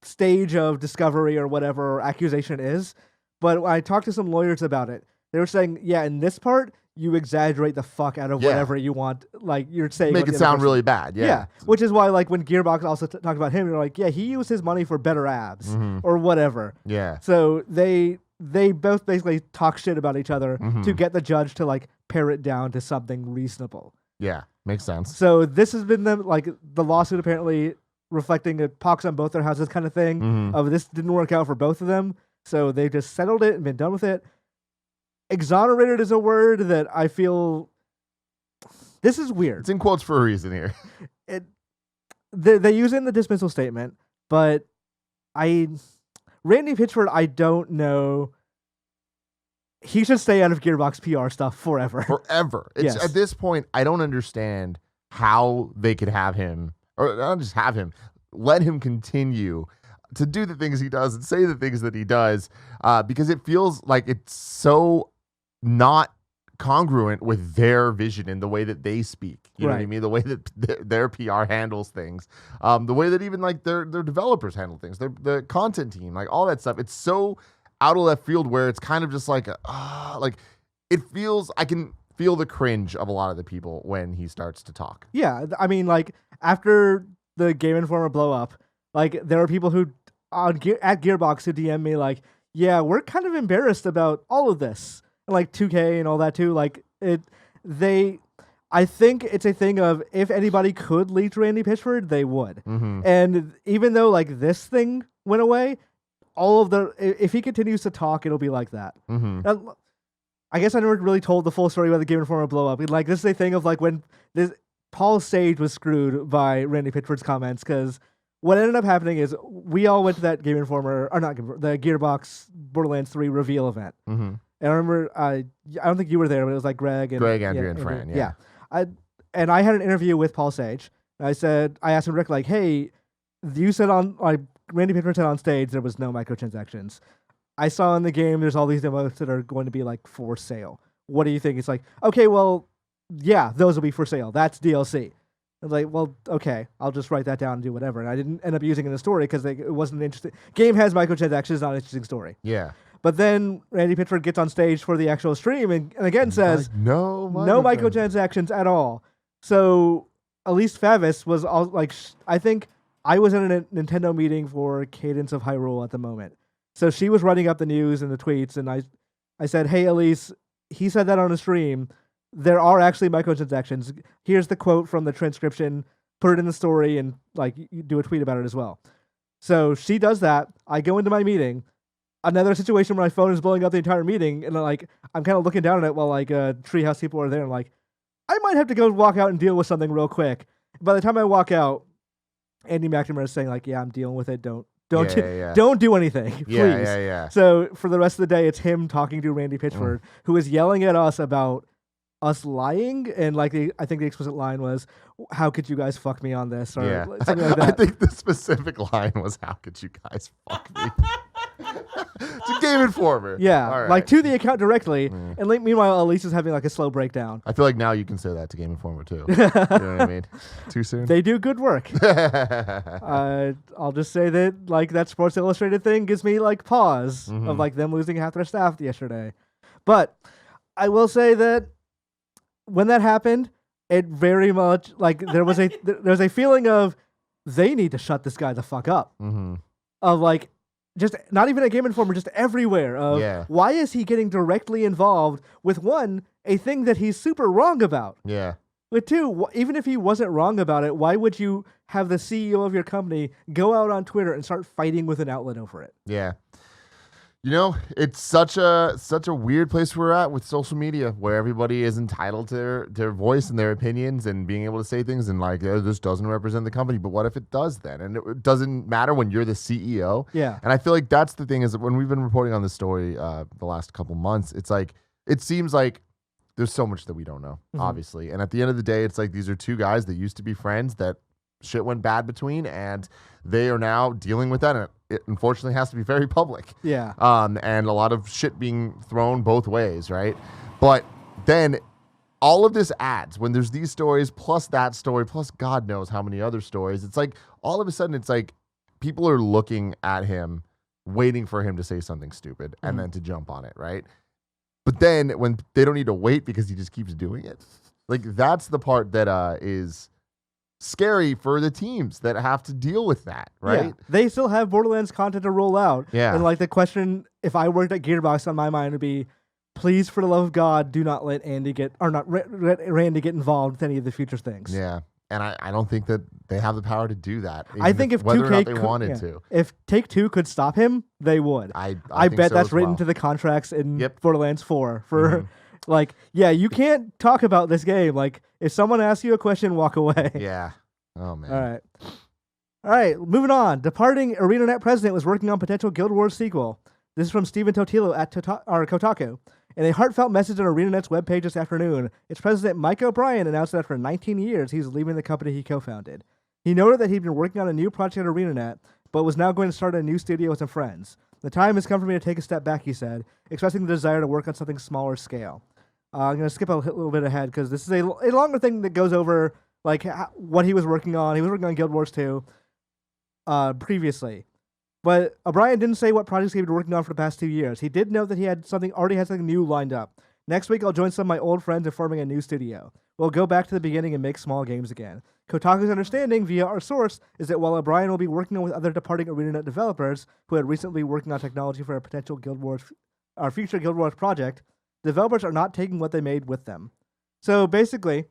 stage of discovery or whatever accusation is, But when I talked to some lawyers about it, they were saying, yeah, in this part, you exaggerate the fuck out of Yeah. whatever you want. Like, you're saying... Make what it the other sound person- really bad. Yeah. Yeah. Which is why, like, when Gearbox also talked about him, they're like, yeah, he used his money for better abs or whatever. Yeah. So they both basically talk shit about each other to get the judge to, like, pare it down to something reasonable. Yeah. Makes sense. So this has been the lawsuit apparently reflecting a pox on both their houses kind of thing. Of this didn't work out for both of them. So they just settled it and been done with it. Exonerated is a word that I feel... This is weird. It's in quotes for a reason here. They use it in the dismissal statement, but Randy Pitchford, I don't know. He should stay out of Gearbox PR stuff forever. Forever. It's Yes. At this point, I don't understand how they could have him, or not just have him, let him continue to do the things he does and say the things that he does, because it feels like it's so not congruent with their vision and the way that they speak. You know what I Right. mean? The way that their PR handles things, the way that even like their developers handle things, the content team, like all that stuff. It's so out of left field where it's kind of just like it feels. I can feel the cringe of a lot of the people when he starts to talk. Yeah, I mean, like, after the Game Informer blow up, like, there are people who at Gearbox who DM me like, yeah, we're kind of embarrassed about all of this. And, like, 2K and all that too. Like, I think it's a thing of if anybody could leak Randy Pitchford, they would. And even though, like, this thing went away, if he continues to talk, it'll be like that. I guess I never really told the full story about the Game Informer blow up. Like, this is a thing of like when Paul Sage was screwed by Randy Pitchford's comments, because what ended up happening is we all went to that Game Informer, or not the Gearbox Borderlands 3 reveal event. And I remember, I don't think you were there, but it was like Greg, Andrew, and Fran. Yeah. And I had an interview with Paul Sage. I asked him directly, like, hey, you said Randy Pitchford said on stage there was no microtransactions. I saw in the game there's all these demos that are going to be like for sale. What do you think? It's like, okay, well, yeah, those will be for sale. That's DLC. I was like, well, okay, I'll just write that down and do whatever. And I didn't end up using it in the story because it wasn't interesting. Game has microtransactions, not an interesting story. Yeah. But then Randy Pitchford gets on stage for the actual stream and again says, Like, no microtransactions at all. So Elise Favis was all like, I think I was in a Nintendo meeting for Cadence of Hyrule at the moment. So she was writing up the news and the tweets, and I said, hey, Elise, he said that on a stream. There are actually microtransactions. Here's the quote from the transcription. Put it in the story and like you do a tweet about it as well. So she does that. I go into my meeting. Another situation where my phone is blowing up the entire meeting, and I'm kind of looking down on it while like Treehouse people are there, and like, I might have to go walk out and deal with something real quick. By the time I walk out, Andy McNamara is saying like, yeah, I'm dealing with it. Don't do anything, please. Yeah. So for the rest of the day, it's him talking to Randy Pitchford, who is yelling at us about us lying, and like I think the explicit line was, "How could you guys fuck me on this?" or something like that. I think the specific line was, "How could you guys fuck me?" It's a Game Informer. Yeah, All right. like to the account directly, and like, meanwhile, Elise is having like a slow breakdown. I feel like now you can say that to Game Informer too. You know what I mean? Too soon. They do good work. I'll just say that like that Sports Illustrated thing gives me like pause of like them losing half their staff yesterday. But I will say that when that happened, it very much like there was a feeling of they need to shut this guy the fuck up. Of like, just not even a Game Informer, just everywhere. Of why is he getting directly involved with a thing that he's super wrong about? Yeah. But two, even if he wasn't wrong about it, why would you have the CEO of your company go out on Twitter and start fighting with an outlet over it? Yeah. You know, it's such a weird place we're at with social media, where everybody is entitled to their voice and their opinions and being able to say things, and like, this doesn't represent the company. But what if it does then? And it doesn't matter when you're the CEO. Yeah. And I feel like that's the thing, is that when we've been reporting on this story the last couple months, it's like, it seems like there's so much that we don't know, obviously. And at the end of the day, it's like these are two guys that used to be friends that shit went bad between, and they are now dealing with that, and it unfortunately has to be very public. Yeah. And a lot of shit being thrown both ways, right? But then all of this adds, when there's these stories plus that story plus God knows how many other stories, it's like all of a sudden it's like people are looking at him waiting for him to say something stupid and then to jump on it, right? But then when they don't need to wait because he just keeps doing it, like that's the part that is scary for the teams that have to deal with that, right? Yeah. They still have Borderlands content to roll out. Yeah. And like the question, if I worked at Gearbox, on my mind would be, please, for the love of God, do not let Randy get involved with any of the future things. Yeah. And I don't think that they have the power to do that. I think if whether 2K or not they could, wanted to. If Take-Two could stop him, they would. I think bet so that's as written well. to the contracts in Yep. Borderlands 4 for like, yeah, you can't talk about this game. Like, if someone asks you a question, walk away. Yeah. Oh, man. All right, moving on. Departing ArenaNet president was working on potential Guild Wars sequel. This is from Steven Totilo at Kotaku. In a heartfelt message on ArenaNet's webpage this afternoon, its president Mike O'Brien announced that after 19 years, he's leaving the company he co-founded. He noted that he'd been working on a new project at ArenaNet, but was now going to start a new studio with some friends. The time has come for me to take a step back, he said, expressing the desire to work on something smaller scale. I'm going to skip a little bit ahead because this is a longer thing that goes over like what he was working on. He was working on Guild Wars 2 previously. But O'Brien didn't say what projects he'd been working on for the past 2 years. He did note that he already had something new lined up. Next week, I'll join some of my old friends in forming a new studio. We'll go back to the beginning and make small games again. Kotaku's understanding, via our source, is that while O'Brien will be working with other departing ArenaNet developers who had recently been working on technology for a potential future Guild Wars project, developers are not taking what they made with them. So basically,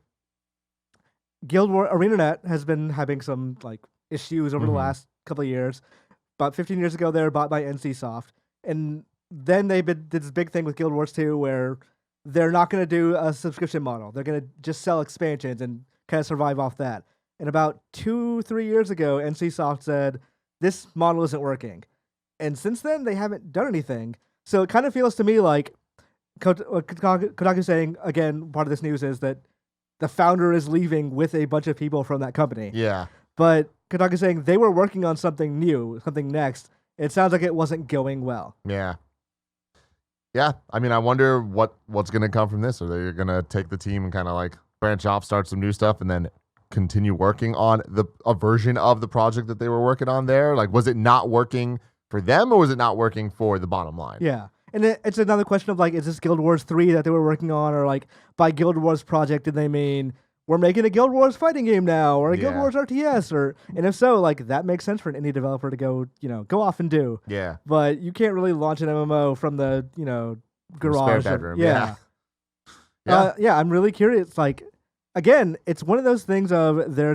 ArenaNet has been having some like issues over the last couple of years. About 15 years ago, they were bought by NCSoft, and then they did this big thing with Guild Wars 2 where they're not going to do a subscription model. They're going to just sell expansions and kind of survive off that. And about 2-3 years ago, NCSoft said, this model isn't working. And since then, they haven't done anything. So it kind of feels to me like Kotaku saying, again, part of this news is that the founder is leaving with a bunch of people from that company. Yeah. But Kotaku saying they were working on something new, something next. It sounds like it wasn't going well. Yeah. Yeah. I mean, I wonder what's going to come from this. Are they going to take the team and kind of like branch off, start some new stuff, and then continue working on a version of the project that they were working on there? Like, was it not working for them, or was it not working for the bottom line? Yeah. And it's another question of like, is this Guild Wars 3 that they were working on, or like by Guild Wars project did they mean we're making a Guild Wars fighting game now, or a Guild Wars RTS, and if so, like that makes sense for an indie developer to go off and do. Yeah. But you can't really launch an MMO from the garage. Spare bedroom. Yeah. I'm really curious. Like, again, it's one of those things of there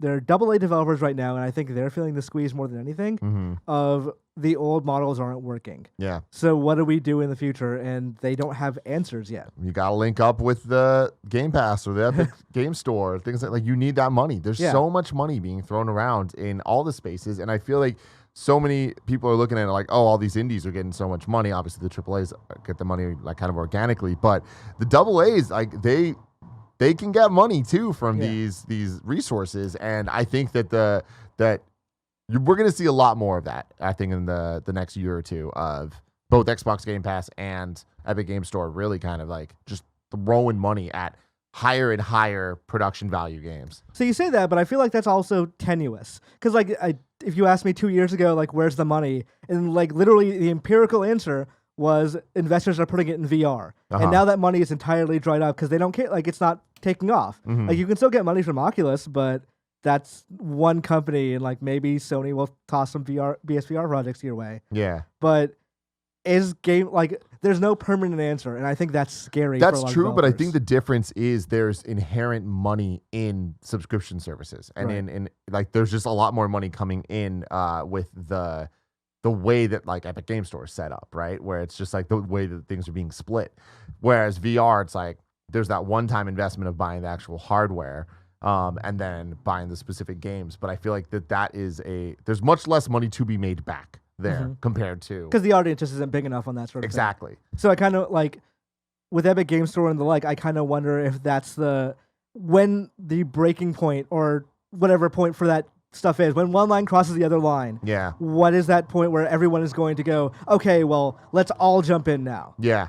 are AA developers right now, and I think they're feeling the squeeze more than anything of the old models aren't working. Yeah. So what do we do in the future? And they don't have answers yet. You got to link up with the Game Pass or the Epic Game Store, things like you need that money. There's so much money being thrown around in all the spaces, and I feel like so many people are looking at it like, oh, all these indies are getting so much money. Obviously, the AAAs get the money like kind of organically, but the AAs, like they can get money too from these resources, and I think that we're going to see a lot more of that. I think in the next year or two of both Xbox Game Pass and Epic Game Store really kind of like just throwing money at higher and higher production value games. So you say that, but I feel like that's also tenuous because like if you asked me 2 years ago, like where's the money, and like literally the empirical answer was investors are putting it in VR. And now that money is entirely dried up because they don't care. Like it's not taking off. Like you can still get money from Oculus, but that's one company, and like maybe Sony will toss some BSVR projects your way. Yeah. But there's no permanent answer, and I think that's scary. That's for a lot true, of but I developers. think the difference is there's inherent money in subscription services, and in like there's just a lot more money coming in with the way that like Epic Game Store is set up, right? Where it's just like the way that things are being split. Whereas VR, it's like there's that one-time investment of buying the actual hardware and then buying the specific games. But I feel like there's much less money to be made back there compared to... Because the audience just isn't big enough on that sort of thing. Exactly. So I kind of like, with Epic Game Store and the like, I kind of wonder if that's when the breaking point or whatever point for that stuff is, when one line crosses the other line. Yeah. What is that point where everyone is going to go, okay, well, let's all jump in now? Yeah.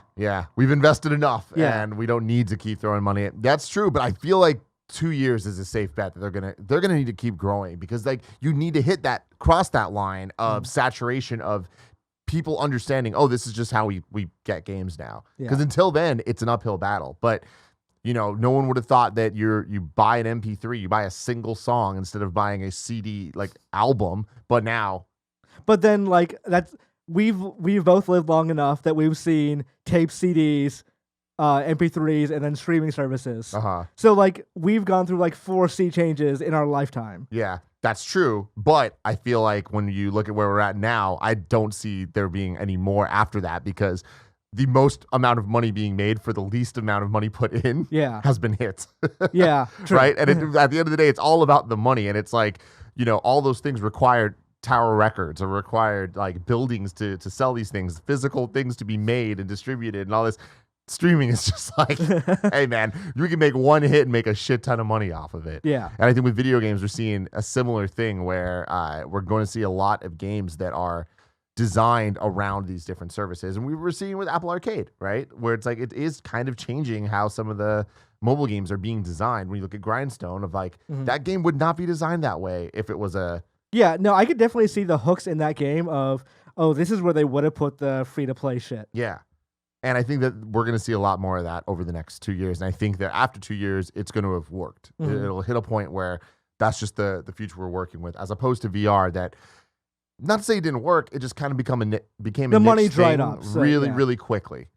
We've invested enough and we don't need to keep throwing money at. That's true, but I feel like 2 years is a safe bet that they're gonna need to keep growing because like you need to cross that line of saturation of people understanding, oh, this is just how we get games now. Because Yeah. until then, it's an uphill battle. But no one would have thought that you buy an MP3, you buy a single song instead of buying a CD like album. But now, But then like we've both lived long enough that we've seen tape CDs, MP3s, and then streaming services. So like we've gone through like 4 sea changes in our lifetime. Yeah, that's true. But I feel like when you look at where we're at now, I don't see there being any more after that, because the most amount of money being made for the least amount of money put in has been hit. Yeah, true. Right? And at the end of the day, it's all about the money. And it's like, all those things required Tower Records or required like buildings to sell these things, physical things to be made and distributed and all this. Streaming is just like, hey man, you can make one hit and make a shit ton of money off of it. Yeah. And I think with video games, we're seeing a similar thing where we're going to see a lot of games that are designed around these different services. And we were seeing with Apple Arcade, right? Where it's like, it is kind of changing how some of the mobile games are being designed. When you look at Grindstone of like, that game would not be designed that way if it was a... Yeah, no, I could definitely see the hooks in that game of, oh, this is where they would have put the free-to-play shit. Yeah. And I think that we're going to see a lot more of that over the next 2 years. And I think that after 2 years, it's going to have worked. It'll hit a point where that's just the future we're working with, as opposed to VR that, not to say it didn't work, it just kind of became a the money niche dried thing up so, really quickly.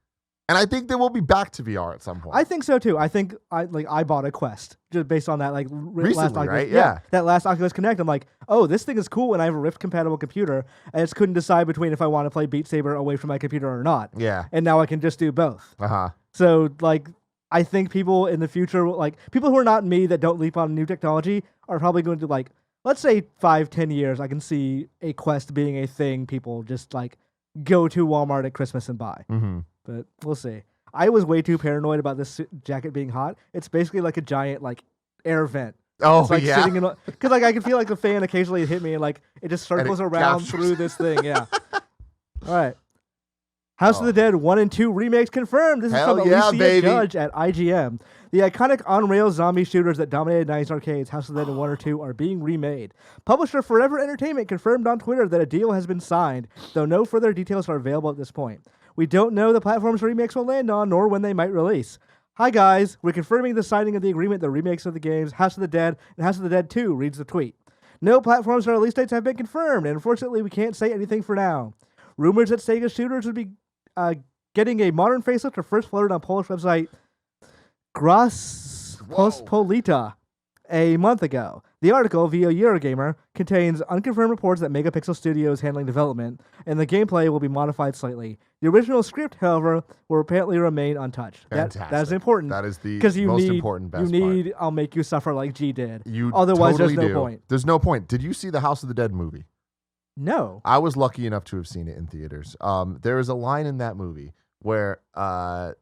And I think that we'll be back to VR at some point. I think so too. I think I bought a Quest just based on that last Recently, Oculus, right? Yeah. That last Oculus Connect. I'm like, oh, this thing is cool, and I have a Rift compatible computer. I just couldn't decide between if I want to play Beat Saber away from my computer or not. Yeah. And now I can just do both. Uh-huh. So like, I think people in the future, like people who are not me that don't leap on new technology, are probably going to like, let's say 5-10 years, I can see a Quest being a thing people just like go to Walmart at Christmas and buy. But we'll see. I was way too paranoid about this jacket being hot. It's basically like a giant like air vent. Oh, it's like yeah. sitting in because like I can feel like the fan occasionally hit me and like it just circles around captures. through this thing. Yeah. All right. House of the Dead 1 and 2 remakes confirmed. This Hell is from yeah, Alicia baby. Judge at IGM. The iconic on-rails zombie shooters that dominated 90s arcades, House of the Dead 1 or 2, are being remade. Publisher Forever Entertainment confirmed on Twitter that a deal has been signed, though no further details are available at this point. We don't know the platforms remakes will land on, nor when they might release. Hi guys, we're confirming the signing of the agreement, the remakes of the games House of the Dead and House of the Dead 2, reads the tweet. No platforms or release dates have been confirmed, and unfortunately we can't say anything for now. Rumors that Sega shooters would be getting a modern facelift are first floated on Polish website Grospospolita a month ago. The article, via Eurogamer, contains unconfirmed reports that Megapixel Studio is handling development, and the gameplay will be modified slightly. The original script, however, will apparently remain untouched. That is important. That is the because most important best you part. need I'll make you suffer like G did. You Otherwise, totally there's no do. point. There's no point. Did you see the House of the Dead movie? No. I was lucky enough to have seen it in theaters. There is a line in that movie where a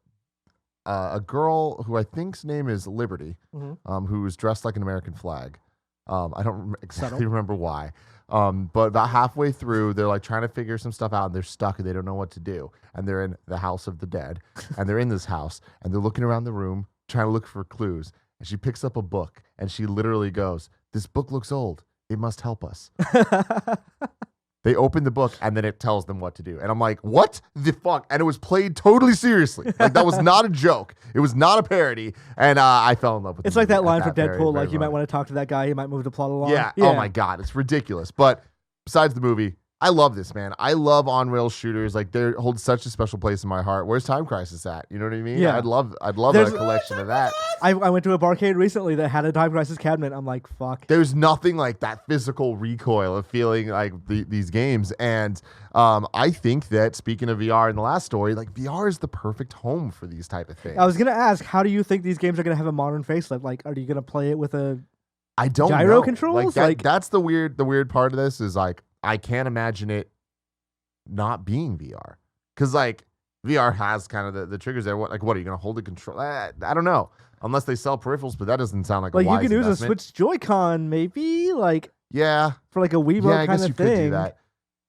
girl who I think's name is Liberty, who is dressed like an American flag. I don't exactly remember why. But about halfway through, they're like trying to figure some stuff out, and they're stuck, and they don't know what to do. And they're in the House of the Dead, and they're in this house, and they're looking around the room trying to look for clues. And she picks up a book, and she literally goes, "This book looks old. It must help us." They open the book, and then it tells them what to do. And I'm like, what the fuck? And it was played totally seriously. Like, that was not a joke. It was not a parody. And I fell in love with it. It's like that line from very, Deadpool, very like, you might moment. want to talk to that guy, he might move the plot along. Yeah. Oh, my God. It's ridiculous. But besides the movie, I love this, man. I love on-rail shooters. Like, they hold such a special place in my heart. Where's Time Crisis at? You know what I mean? Yeah. I'd love a There's- collection of that. I went to a barcade recently that had a Time Crisis cabinet. I'm like, fuck. There's nothing like that physical recoil of feeling like these games. And I think that, speaking of VR in the last story, like VR is the perfect home for these type of things. I was going to ask, how do you think these games are going to have a modern facelift? Like, are you going to play it with a... I don't gyro know. controls? Like, that's the weird part of this is like, I can't imagine it not being VR. Because like VR has kind of the triggers there. What are you going to hold the control? I don't know. Unless they sell peripherals, but that doesn't sound like a Like, you wise can use a investment. Switch Joy-Con, maybe? Like, Yeah. for like a Wiimote Yeah, I kind guess of you thing. could do that.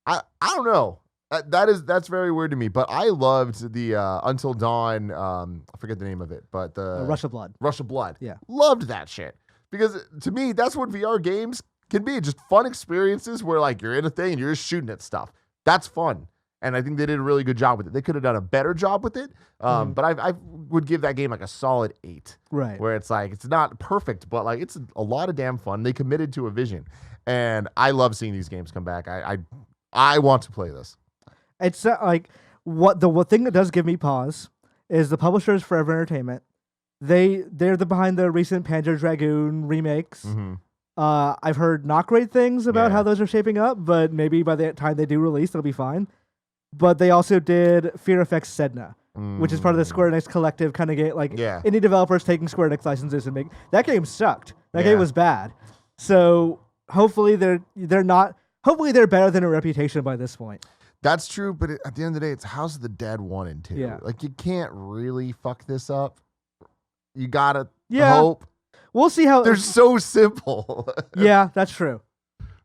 I don't know. That's very weird to me. But I loved the Until Dawn. I forget the name of it, but the Rush of Blood. Rush of Blood. Yeah. Loved that shit because to me that's what VR games can be. Just fun experiences where like you're in a thing and you're just shooting at stuff. That's fun. And I think they did a really good job with it. They could have done a better job with it, but I would give that game like a solid 8. Right. Where it's like, it's not perfect, but like it's a lot of damn fun. They committed to a vision. And I love seeing these games come back. I want to play this. It's like one thing that does give me pause is the publishers Forever Entertainment. They're behind the recent Panzer Dragoon remakes. Mm-hmm. I've heard not great things about Yeah. how those are shaping up, but maybe by the time they do release, they'll be fine. But they also did Fear Effects Sedna, which is part of the Square Enix collective kind of game, like indie developers taking Square Enix licenses and make that game sucked. That game was bad. So hopefully they're not. Hopefully they're better than a reputation by this point. That's true, but at the end of the day, it's House of the Dead 1 and 2. Yeah. Like, you can't really fuck this up. You gotta Yeah. hope. We'll see how. They're so simple. Yeah, that's true.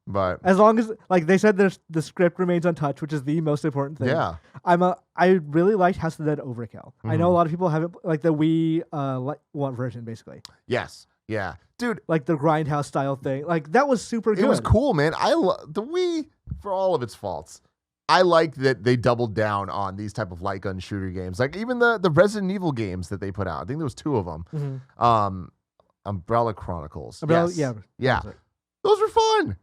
But As long as, like they said, the script remains untouched, which is the most important thing. yeah. I really liked House of the Dead Overkill. I know a lot of people haven't, like the Wii version, basically. Yes. Yeah. Dude, Like the Grindhouse style thing. Like that was super good. it was cool, man. The Wii, for all of its faults, I like that they doubled down on these type of light gun shooter games. Like even the Resident Evil games that they put out. I think there was 2 of them. Mhm. Umbrella Chronicles. Umbrella- Yes. yeah. Yeah. Those were fun.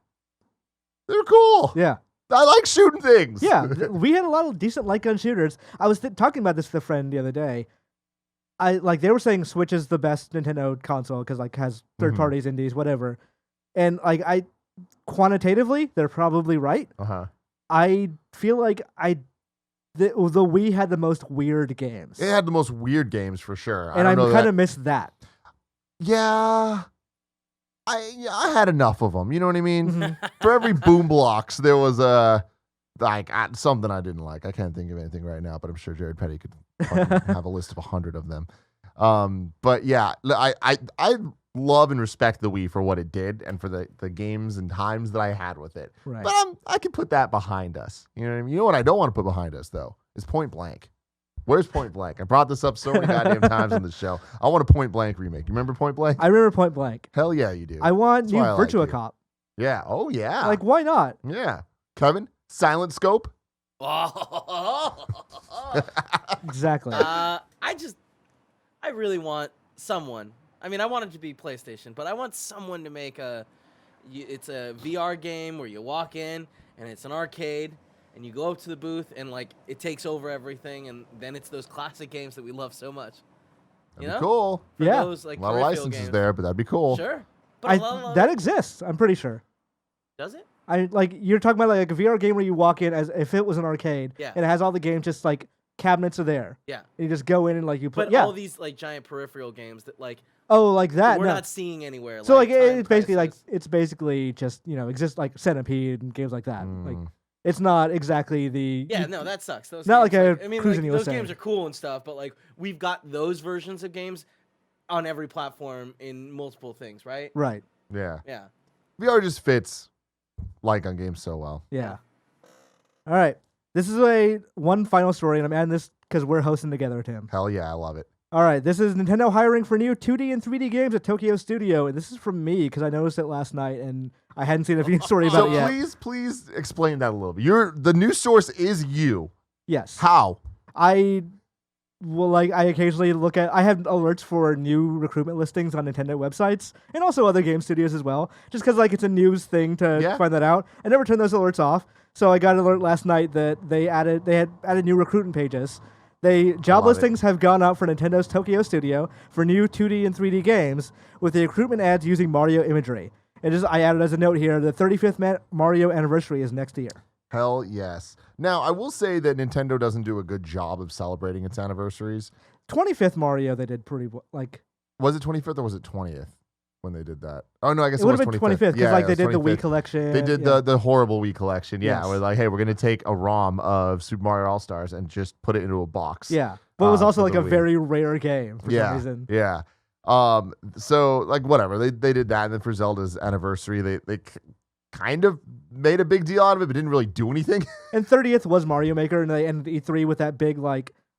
They were cool. Yeah. I like shooting things. Yeah. We had a lot of decent light gun shooters. I was talking about this with a friend the other day. They were saying Switch is the best Nintendo console because like has third parties, indies, whatever. And like quantitatively, they're probably right. Uh-huh. I feel like the Wii had the most weird games. It had the most weird games for sure. And I kind of miss that. Yeah. I had enough of them. You know what I mean? Mm-hmm. For every Boom Blocks, there was something I didn't like. I can't think of anything right now, but I'm sure Jared Petty could fucking have a list of 100 of them. But yeah, I love and respect the Wii for what it did and for the games and times that I had with it. Right. But I could put that behind us. You know what I mean? You know what I don't want to put behind us though is Point Blank. Where's Point Blank? I brought this up so many goddamn times on the show. I want a Point Blank remake. You remember Point Blank? I remember Point Blank. Hell yeah, you do. I want That's new why I like Virtua you. Cop. Yeah. Oh yeah. Like, why not? yeah. Kevin, Silent Scope. Exactly. I really want someone. I mean, I want it to be PlayStation, but I want someone to make it's a VR game where you walk in and it's an arcade and you go up to the booth and like it takes over everything and then it's those classic games that we love so much. That'd be cool. For Yeah. those, like, A lot of peripheral licenses games. there, but that'd be cool. Sure. But a lot of That exists. I'm pretty sure. Does it? You're talking about like a VR game where you walk in as if it was an arcade. Yeah. And it has all the games, just like cabinets are there. Yeah. And you just go in and like you put. But Yeah. all these like giant peripheral games that like Oh, like that. we're no. not seeing anywhere. So like Time it's basically Crisis. it's basically just exists like Centipede and games like that. Like Mm. it's not exactly the. Yeah, no, that sucks. Those Not games, like a I mean, Cruising like, those USA. games are cool and stuff, but like we've got those versions of games on every platform in multiple things, right? Right. Yeah. Yeah. VR just fits like on games so well. Yeah. All right. This is one final story, and I'm adding this because we're hosting together, Tim. Hell yeah, I love it. All right. This is Nintendo hiring for new 2D and 3D games at Tokyo Studio, and this is from me because I noticed it last night and I hadn't seen a news story about So it yet. please explain that a little bit. The news source is you. Yes. How? I occasionally look at. I have alerts for new recruitment listings on Nintendo websites and also other game studios as well. Just because it's a news thing to find that out. I never turn those alerts off. So I got an alert last night that they had added new recruitment pages. Job listings have gone out for Nintendo's Tokyo Studio for new 2D and 3D games with the recruitment ads using Mario imagery. I added as a note here, the 35th Mario anniversary is next year. Hell yes. Now, I will say that Nintendo doesn't do a good job of celebrating its anniversaries. 25th Mario, they did pretty Was it 25th or was it 20th when they did that? Oh, no, I guess it it would was have been 25th. 25th because Yeah, they it did was the Wii 25th. collection. They did the horrible Wii collection. Yeah, Yes. we're like, hey, we're going to take a ROM of Super Mario All-Stars and just put it into a box. Yeah, but it was also for like the a Wii. very rare game for some reason. Yeah. So like whatever they did that, and then for Zelda's anniversary, they kind of made a big deal out of it, but didn't really do anything. And 30th was Mario Maker, and they ended E3 with that big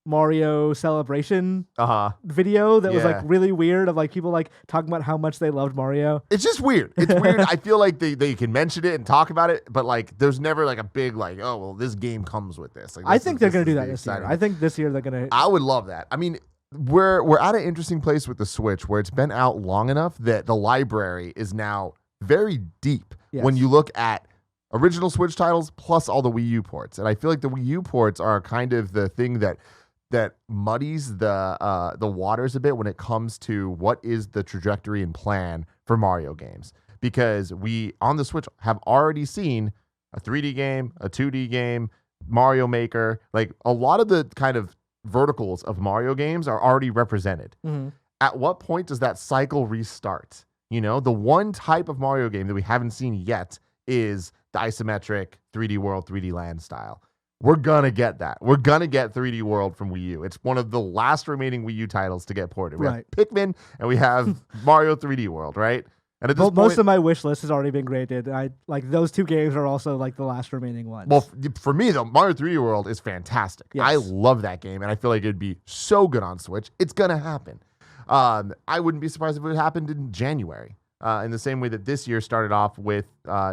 Mario celebration Uh-huh. video that was like Yeah. really weird of like people like talking about how much they loved Mario. It's just weird. It's weird. I feel like they can mention it and talk about it, but like there's never like a big like, oh well, this game comes with this. Like, I this think is- they're this gonna is do the that this year. exciting- I think this year they're gonna. I would love that. I mean, we're at an interesting place with the Switch where it's been out long enough that the library is now very deep when Yes. you look at original Switch titles plus all the Wii U ports. And I feel like the Wii U ports are kind of the thing that muddies the waters a bit when it comes to what is the trajectory and plan for Mario games. Because we on the Switch have already seen a 3D game, a 2D game, Mario Maker, like a lot of the kind of verticals of Mario games are already represented. Mhm. At what point does that cycle restart? You know, the one type of Mario game that we haven't seen yet is the isometric 3D World, 3D Land style. We're gonna get that. We're gonna get 3D World from Wii U. It's one of the last remaining Wii U titles to get ported. We Right. have Pikmin and we have Mario 3D World, right? And at this Well, most point, of my wish list has already been granted. I like those two games are also like the last remaining ones. well, for me though, Mario 3D World is fantastic. Yes. I love that game, and I feel like it'd be so good on Switch. It's gonna happen. I wouldn't be surprised if it happened in January. In the same way that this year started off with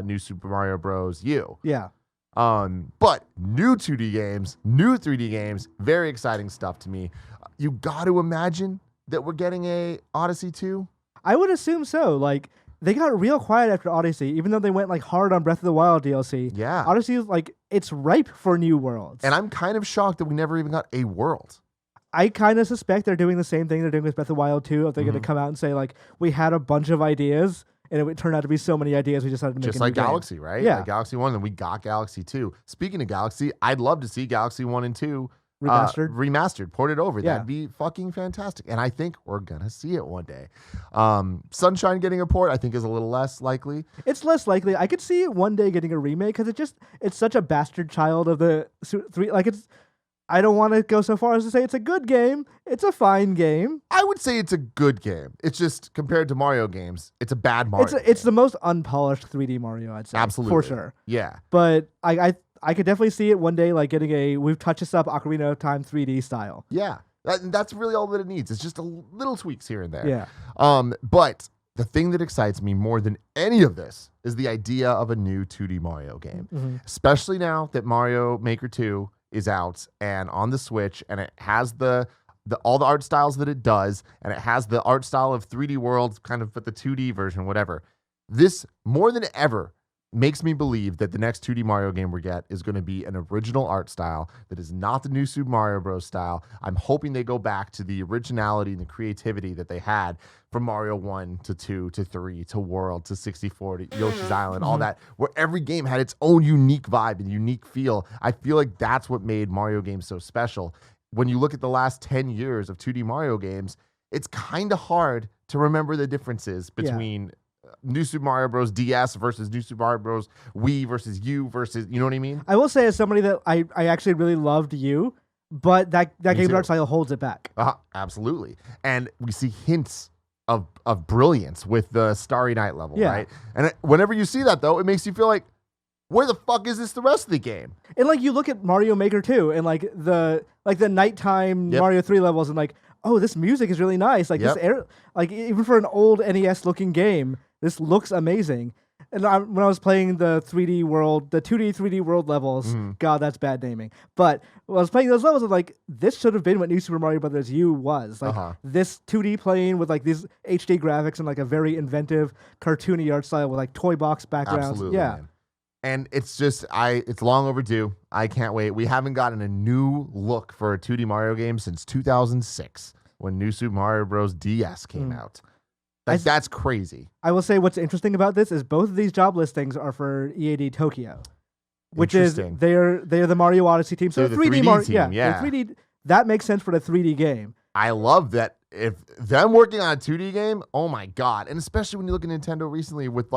New Super Mario Bros. U. yeah. But new 2D games, new 3D games, very exciting stuff to me. You got to imagine that we're getting a Odyssey 2. I would assume so. Like they got real quiet after Odyssey, even though they went like hard on Breath of the Wild DLC. Yeah. Odyssey is like it's ripe for new worlds. And I'm kind of shocked that we never even got a world. I kind of suspect they're doing the same thing they're doing with Breath of the Wild 2. If they're going to come out and say like we had a bunch of ideas and it would turn out to be so many ideas we just had to make Just a new like game. Galaxy, right? Yeah. Like Galaxy 1, and we got Galaxy 2. Speaking of Galaxy, I'd love to see Galaxy 1 and 2 Remastered. ported over. Yeah. That'd be fucking fantastic. And I think we're going to see it one day. Sunshine getting a port, I think, is a little less likely. It's less likely. I could see it one day getting a remake because it's such a bastard child of the three. Like it's. I don't want to go so far as to say it's a good game. It's a fine game. I would say it's a good game. It's just compared to Mario games, it's a bad Mario. It's the most unpolished 3D Mario, I'd say. Absolutely. For sure. Yeah. But I could definitely see it one day like getting we've touched this up Ocarina of Time 3D style. Yeah. That's really all that it needs. It's just a little tweaks here and there. Yeah. But the thing that excites me more than any of this is the idea of a new 2D Mario game. Mm-hmm. Especially now that Mario Maker 2 is out and on the Switch, and it has the all the art styles that it does, and it has the art style of 3D World, kind of but the 2D version, whatever. This more than ever makes me believe that the next 2D Mario game we get is going to be an original art style that is not the new Super Mario Bros. Style. I'm hoping they go back to the originality and the creativity that they had from Mario 1 to 2 to 3 to World to 64 to Yoshi's Island, all that, where every game had its own unique vibe and unique feel. I feel like that's what made Mario games so special. When you look at the last 10 years of 2D Mario games, it's kind of hard to remember the differences between New Super Mario Bros. DS versus New Super Mario Bros. Wii versus U versus, you know what I mean? I will say as somebody that I actually really loved you, but that game's too. art style holds it back. Absolutely. And we see hints of brilliance with the Starry Night level, Yeah. right? And whenever you see that, though, it makes you feel like, where the fuck is this the rest of the game? And like you look at Mario Maker 2 and like the nighttime Yep. Mario 3 levels and like, oh, this music is really nice. Like Yep. this air, like even for an old NES looking game, this looks amazing. And when I was playing the 3D world, the 2D 3D world levels, God, that's bad naming. But when I was playing those levels, I was like, this should have been what New Super Mario Brothers U was. Like this 2D plane with like these HD graphics and like a very inventive cartoony art style with like toy box backgrounds. Absolutely, Yeah. man. And it's just, it's long overdue. I can't wait. We haven't gotten a new look for a 2D Mario game since 2006 when New Super Mario Bros. DS came out. Like, that's crazy. I will say what's interesting about this is both of these job listings are for EAD Tokyo, which is Interesting. they're the Mario Odyssey team. So They're the the 3D 3D Mario, team, yeah, the 3D that makes sense for the 3D game. I love that. If them working on a 2D game, oh my god! And especially when you look at Nintendo recently with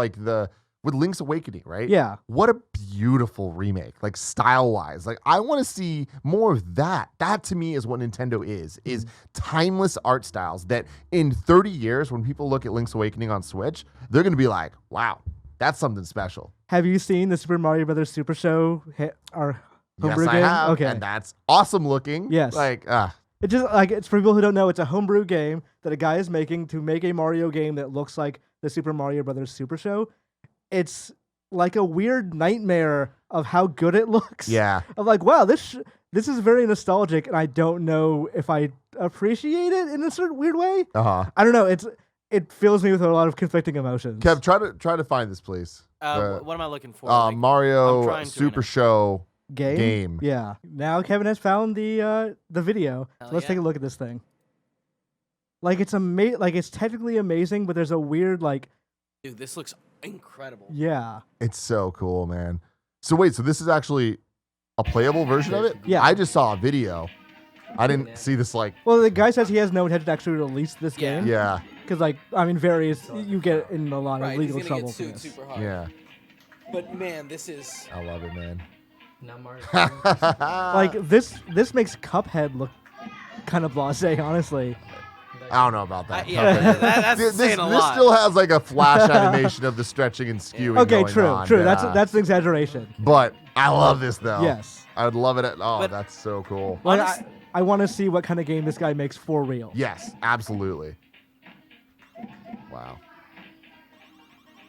with Link's Awakening, right? Yeah. What a beautiful remake, like style-wise. Like I want to see more of that. That to me is what Nintendo is timeless art styles that in 30 years, when people look at Link's Awakening on Switch, they're going to be like, wow, that's something special. Have you seen the Super Mario Brothers Super Show Homebrew yes, game? I have. Okay. And that's awesome looking. Yes. It's just like, it's for people who don't know, it's a homebrew game that a guy is making to make a Mario game that looks like the Super Mario Brothers Super Show. It's like a weird nightmare of how good it looks. Yeah. Of like, wow, this is very nostalgic, and I don't know if I appreciate it in a certain weird way. I don't know. It fills me with a lot of conflicting emotions. Kev, try to find this, please. What am I looking for? Like, I'm Mario trying to Super right now. Show Game? Yeah. Now Kevin has found the video. Hell So let's yeah. take a look at this thing. Like it's it's technically amazing, but there's a weird like, Dude, this looks incredible. yeah. It's so cool, man. So wait, so this is actually a playable version of it? Yeah. I just saw a video. I didn't see this like. Well, the guy says he has no intention to actually release this Yeah. game. Yeah. Because various you get in a lot of Right, legal he's gonna trouble get for sued this. super hard. Yeah. But man, this is I love it, man. Not Mario. Like this makes Cuphead look kind of blasé, honestly. I don't know about that. yeah, that's This saying a this lot. still has like a flash animation of the stretching and skewing. Okay, going true. on, yeah. That's an exaggeration. But I love this though. Yes. I would love it. Oh, But- that's so cool. Like Honest- I want to see what kind of game this guy makes for real. Yes, absolutely. Wow.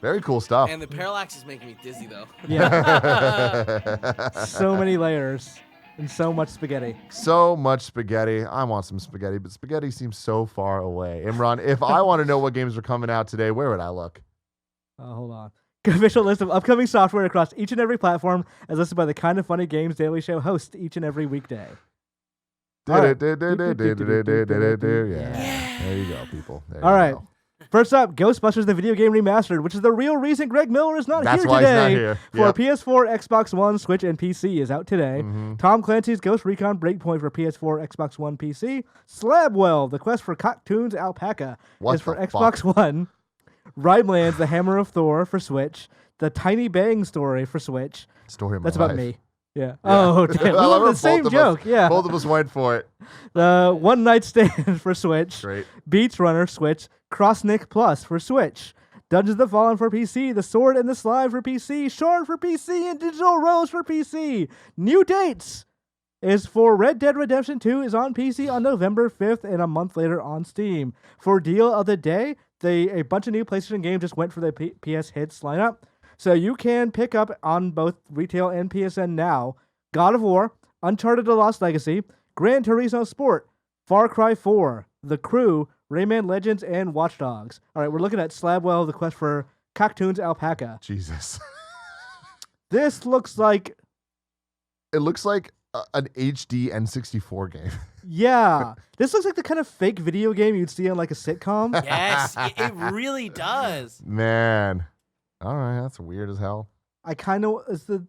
Very cool stuff. And the parallax is making me dizzy though. Yeah. So many layers and so much spaghetti. So much spaghetti. I want some spaghetti, but spaghetti seems so far away. Imran, if I want to know what games are coming out today, where would I look? Hold on. Official list of upcoming software across each and every platform as listed by the Kind of Funny Games Daily Show host each and every weekday. All right. Yeah. There you go, people. There All you right. go. First up, Ghostbusters the video game remastered, which is the real reason Greg Miller is not That's here why he's today. not here. For Yep. PS4, Xbox One, Switch, and PC is out today. Mhm. Tom Clancy's Ghost Recon Breakpoint for PS4, Xbox One, PC. Slabwell, The Quest for Cocktoons Alpaca What is for the Xbox fuck? One. Rhymelands, The Hammer of Thor for Switch. The Tiny Bang Story for Switch. Story of my That's about life. me. Yeah. Oh, damn. We I love love how the same both of us- joke. Yeah. Both of us went for it. The One Night Stand for Switch. Great. Beach Runner Switch. Crossnick Plus for Switch. Dungeons of the Fallen for PC. The Sword and the Slime for PC. Shard for PC. And Digital Rose for PC. New dates is for Red Dead Redemption 2 is on PC on November 5th and a month later on Steam. For Deal of the Day, a bunch of new PlayStation games just went for the PS Hits lineup. So you can pick up on both retail and PSN now God of War, Uncharted The Lost Legacy, Gran Turismo Sport, Far Cry 4, The Crew, Rayman Legends, and Watch Dogs. All right, we're looking at Slabwell, The Quest for Cocktoons Alpaca. Jesus. This looks like, It looks like an HD N64 game. yeah, this looks like the kind of fake video game you'd see on like a sitcom. Yes, it really does. Man. All right, that's weird as hell. I kind of, is the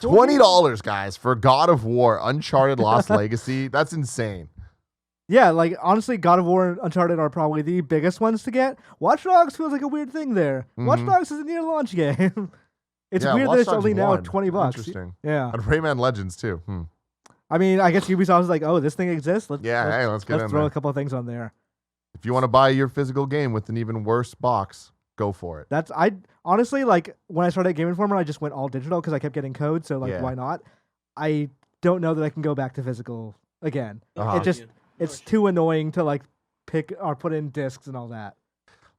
$20, guys, for God of War, Uncharted Lost Legacy. That's insane. Yeah, like honestly, God of War and Uncharted are probably the biggest ones to get. Watch Dogs feels like a weird thing there. Watch Dogs is a near launch game. It's Yeah, weird Watch that it's Dogs only now won. $20. Interesting. Yeah. And Rayman Legends, too. I mean, I guess Ubisoft was like, oh, this thing exists. Let's Yeah, hey, let's get in throw there. a couple of things on there. If you want to buy your physical game with an even worse box, go for it. I honestly, like when I started at Game Informer, I just went all digital because I kept getting codes. So like, Yeah. why not? I don't know that I can go back to physical again. Uh-huh. It just it's too annoying to like pick or put in discs and all that.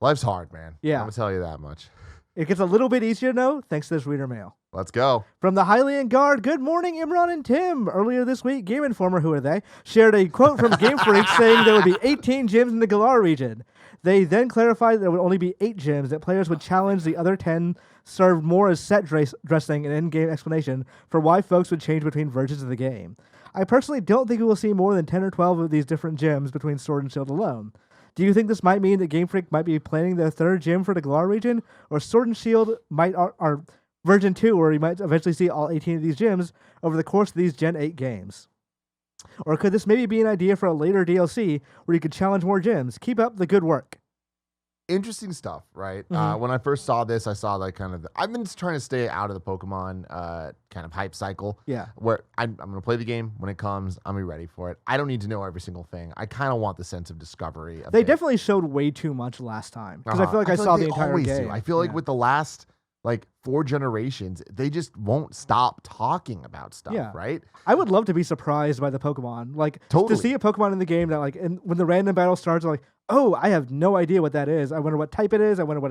Life's hard, man. Yeah. I'm going to tell you that much. It gets a little bit easier though, thanks to this reader mail. Let's go. From the Hylian Guard, good morning, Imran and Tim. Earlier this week, Game Informer, who are they, shared a quote from Game Freak saying there would be 18 gyms in the Galar region. They then clarified there would only be 8 gyms, that players would challenge the other 10, served more as set dressing and in-game explanation for why folks would change between versions of the game. I personally don't think we will see more than 10 or 12 of these different gyms between Sword and Shield alone. Do you think this might mean that Game Freak might be planning their 3rd gym for the Galar region, or Sword and Shield might are version 2, where you might eventually see all 18 of these gyms over the course of these Gen 8 games? Or could this maybe be an idea for a later DLC where you could challenge more gyms? Keep up the good work. Interesting stuff, right? Mhm. When I first saw this, I saw like kind of I've been trying to stay out of the Pokemon kind of hype cycle. Yeah. Where I'm going to play the game when it comes. I'm going to be ready for it. I don't need to know every single thing. I kind of want the sense of discovery. They definitely showed way too much last time. Because I feel like I saw the they entire always game. do. I feel like Yeah. with the last like 4 generations, they just won't stop talking about stuff, Yeah. right? I would love to be surprised by the Pokemon. Like, Totally. to see a Pokemon in the game that, like, when the random battle starts, I'm like, oh, I have no idea what that is. I wonder what type it is. I wonder what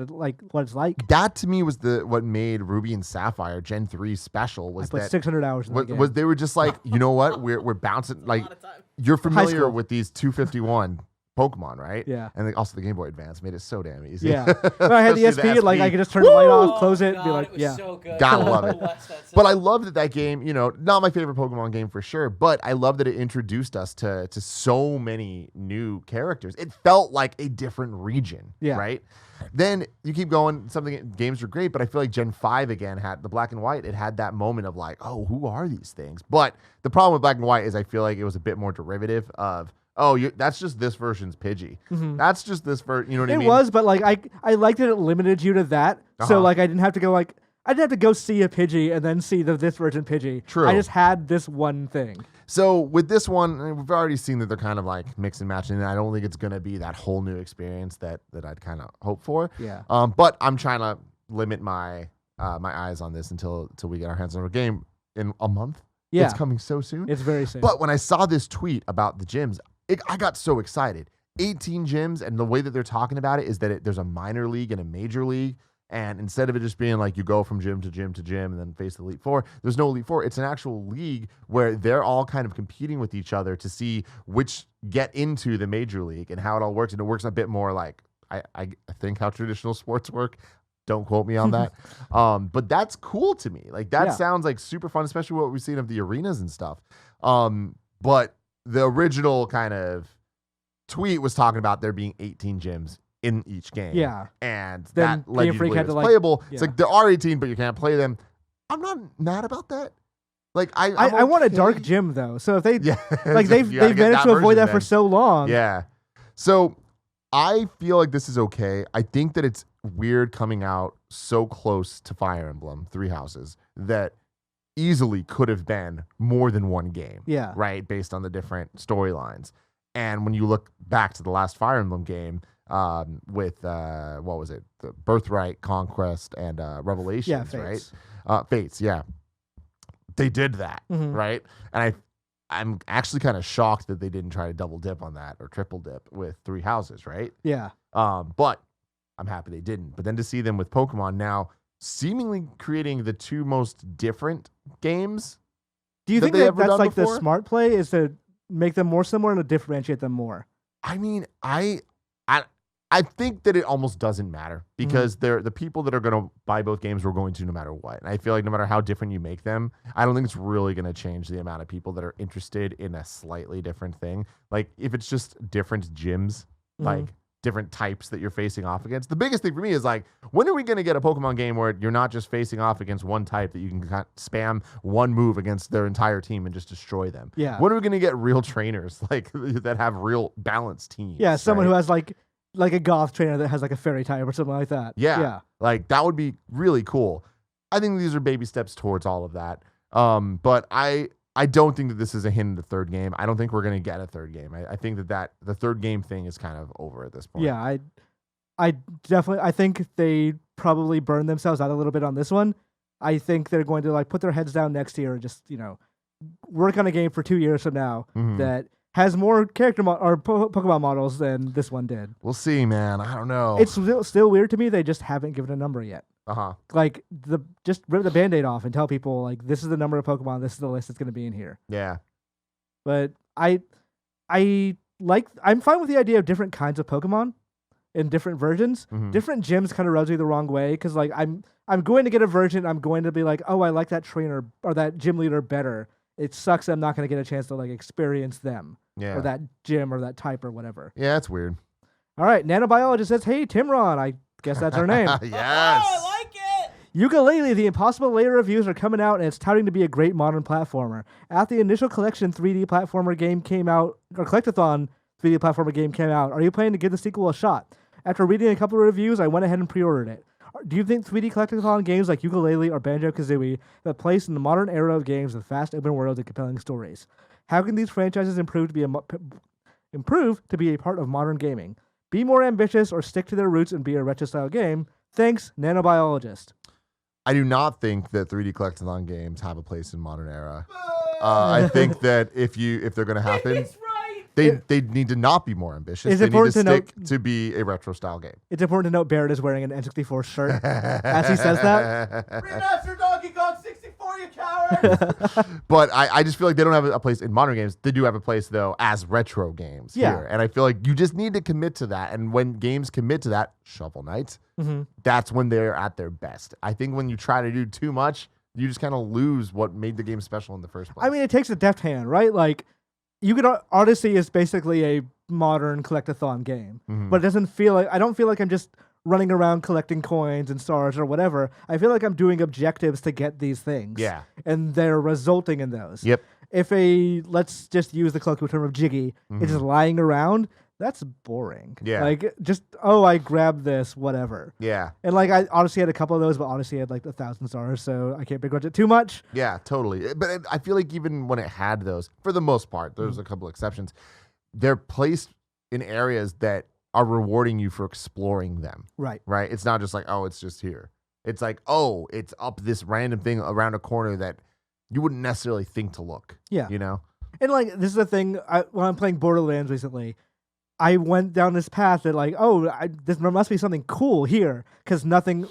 it's like. That to me was what made Ruby and Sapphire Gen 3 special I was put that 600 hours in the game. was they were just like, you know what? We're bouncing A like lot of time. you're familiar school. with these 251 Pokemon, right? Yeah. And also the Game Boy Advance made it so damn easy. Yeah. When I had the Especially SP, like, I SP. could just turn the light off, Oh, close it, God, be like, it was yeah. so good. Gotta love it. Watch that But so I love that game, not my favorite Pokemon game for sure, but I love that it introduced us to so many new characters. It felt like a different region, Yeah. right? Then you keep going, games are great, but I feel like Gen 5 again had the black and white. It had that moment of like, oh, who are these things? But the problem with black and white is I feel like it was a bit more derivative of, oh, that's just this version's Pidgey. That's just this version, you know what I mean? It was, but like I liked that it limited you to that. So Uh-huh. like I didn't have to go see a Pidgey and then see this version Pidgey. True. I just had this one thing. So with this one, we've already seen that they're kind of like mix and matching, and I don't think it's going to be that whole new experience that I'd kind of hope for. Yeah. But I'm trying to limit my my eyes on this until we get our hands on a game in a month. Yeah. It's coming so soon. It's very soon. But when I saw this tweet about the gyms, I got so excited. 18 gyms, and the way that they're talking about it is that there's a minor league and a major league. And instead of it just being like you go from gym to gym to gym and then face the Elite Four, there's no Elite Four. It's an actual league where they're all kind of competing with each other to see which get into the major league and how it all works. And it works a bit more like I think how traditional sports work. Don't quote me on that. But that's cool to me. Like that sounds like super fun, especially what we've seen of the arenas and stuff. But the original kind of tweet was talking about there being 18 gyms in each game. Yeah. And Then that led Game you to Freak believe had it's to, like- playable. yeah. It's like there are 18, but you can't play them. I'm not mad about that. Like I want a okay. dark gym though. So if they Yeah. like they've You gotta get managed that to avoid version that for then. so long. Yeah. So I feel like this is okay. I think that it's weird coming out so close to Fire Emblem, Three Houses, that easily could have been more than one game. Yeah. Right? Based on the different storylines. And when you look back to the last Fire Emblem game, with what was it? The Birthright, Conquest, and Revelations, Yeah, Fates. right? Fates, yeah. They did that, Mhm. right? And I'm actually kind of shocked that they didn't try to double dip on that or triple dip with Three Houses, right? Yeah. But I'm happy they didn't. But then to see them with Pokemon now seemingly creating the two most different games. Do you that think they that ever that's done like before? the smart play is to make them more similar and to differentiate them more? I mean, I think that it almost doesn't matter because they're the people that are going to buy both games were going to no matter what. And I feel like no matter how different you make them, I don't think it's really going to change the amount of people that are interested in a slightly different thing. Like if it's just different gyms, like different types that you're facing off against. The biggest thing for me is like, when are we going to get a Pokemon game where you're not just facing off against one type that you can kind of spam one move against their entire team and just destroy them? Yeah. When are we going to get real trainers like that have real balanced teams? Yeah, someone right? who has like a goth trainer that has like a fairy type or something like that. Yeah. Yeah. Like that would be really cool. I think these are baby steps towards all of that. But I don't think that this is a hint at the third game. I don't think we're going to get a third game. I think that the third game thing is kind of over at this point. Yeah, I definitely I think they probably burned themselves out a little bit on this one. I think they're going to like put their heads down next year and just, work on a game for 2 years from now that has more character or Pokemon models than this one did. We'll see, man. I don't know. It's still weird to me they just haven't given a number yet. Uh-huh. Like just rip the Band-Aid off and tell people like this is the number of Pokemon, this is the list that's going to be in here. Yeah. But I'm fine with the idea of different kinds of Pokemon in different versions. Different gyms kind of rubs me the wrong way because like I'm going to get a version. I'm going to be like, oh, I like that trainer or that gym leader better. It sucks I'm not going to get a chance to like experience them Yeah. or that gym or that type or whatever. Yeah, that's weird. All right, Nanobiologist says, hey, Timron. I guess that's her name. Yes. Oh, I like it. Ukulele, the Impossible Layer reviews are coming out, and it's touting to be a great modern platformer. After the initial collection 3D platformer game came out, or Collectathon 3D platformer game came out, are you planning to give the sequel a shot? After reading a couple of reviews, I went ahead and pre-ordered it. Do you think 3D Collectathon games like Ukulele or Banjo-Kazooie have a place in the modern era of games with fast open worlds and compelling stories? How can these franchises improve to be a part of modern gaming? Be more ambitious or stick to their roots and be a retro-style game? Thanks, Nanobiologist. I do not think that 3D collectathon games have a place in modern era. I think that if they're going to happen, It's right. they need to not be more ambitious. It's They need to important to stick to be a retro style game. It's important to note Barrett is wearing an N64 shirt as he says that. Remaster Donkey Kong 64, you coward! But I just feel like they don't have a place in modern games. They do have a place, though, as retro games here. And I feel like you just need to commit to that. And when games commit to that, Shovel Knight, that's when they're at their best. I think when you try to do too much, you just kind of lose what made the game special in the first place. I mean, it takes a deft hand, right? Like, you could Odyssey is basically a modern collectathon game, but it doesn't feel like I don't feel like I'm just running around collecting coins and stars or whatever. I feel like I'm doing objectives to get these things. Yeah. And they're resulting in those. Yep. If let's just use the colloquial term of jiggy, it's just lying around, that's boring. Yeah. Like, just, I grabbed this, whatever. Yeah. And, like, I Odyssey had a couple of those, but Odyssey had, like, 1,000 stars, so I can't begrudge it too much. Yeah, totally. But I feel like even when it had those, for the most part, there's a couple exceptions, they're placed in areas that are rewarding you for exploring them. Right. Right? It's not just like, oh, it's just here. It's like, oh, it's up this random thing around a corner that you wouldn't necessarily think to look. Yeah. You know? And, like, this is the thing, when I'm playing Borderlands recently, I went down this path that, like, there must be something cool here, because nothing,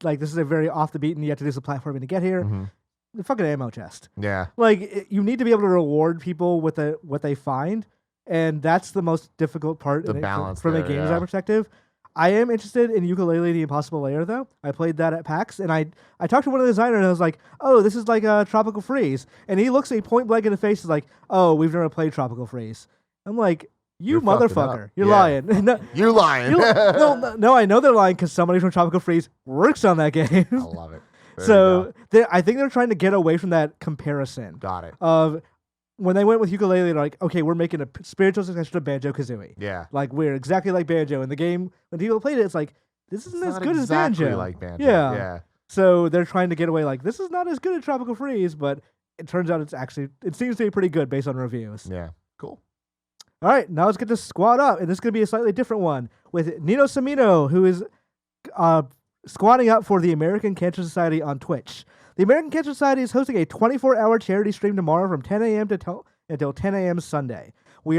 like, this is a very off the beat, and you have to do some platforming to get here. The fucking ammo chest. Yeah. Like, you need to be able to reward people with what they find, and that's the most difficult part. The balance from a there, game design yeah. perspective. I am interested in Yooka-Laylee: The Impossible Lair, though. I played that at PAX, and I talked to one of the designers, and I was like, oh, this is like a Tropical Freeze. And he looks me point blank in the face, and is like, oh, we've never played Tropical Freeze. I'm like, you You're fucking motherfucker. up. You're Yeah. lying. No, You're lying. no, I know they're lying because somebody from Tropical Freeze works on that game. I love it. There you So go. I think they're trying to get away from that comparison Got it. of when they went with Yooka-Laylee, they're like, okay, we're making a spiritual successor to Banjo-Kazooie. Yeah. Like, we're exactly like Banjo. In the game, when people played it, it's like, this isn't It's as not good exactly as Banjo. like Banjo. Yeah. Yeah. So they're trying to get away like, this is not as good as Tropical Freeze, but it turns out it seems to be pretty good based on reviews. Yeah. Cool. All right, now let's get to Squad Up, and this is going to be a slightly different one with Nino Samino, who is squatting up for the American Cancer Society on Twitch. The American Cancer Society is hosting a 24-hour charity stream tomorrow from 10 a.m. until 10 a.m. Sunday. We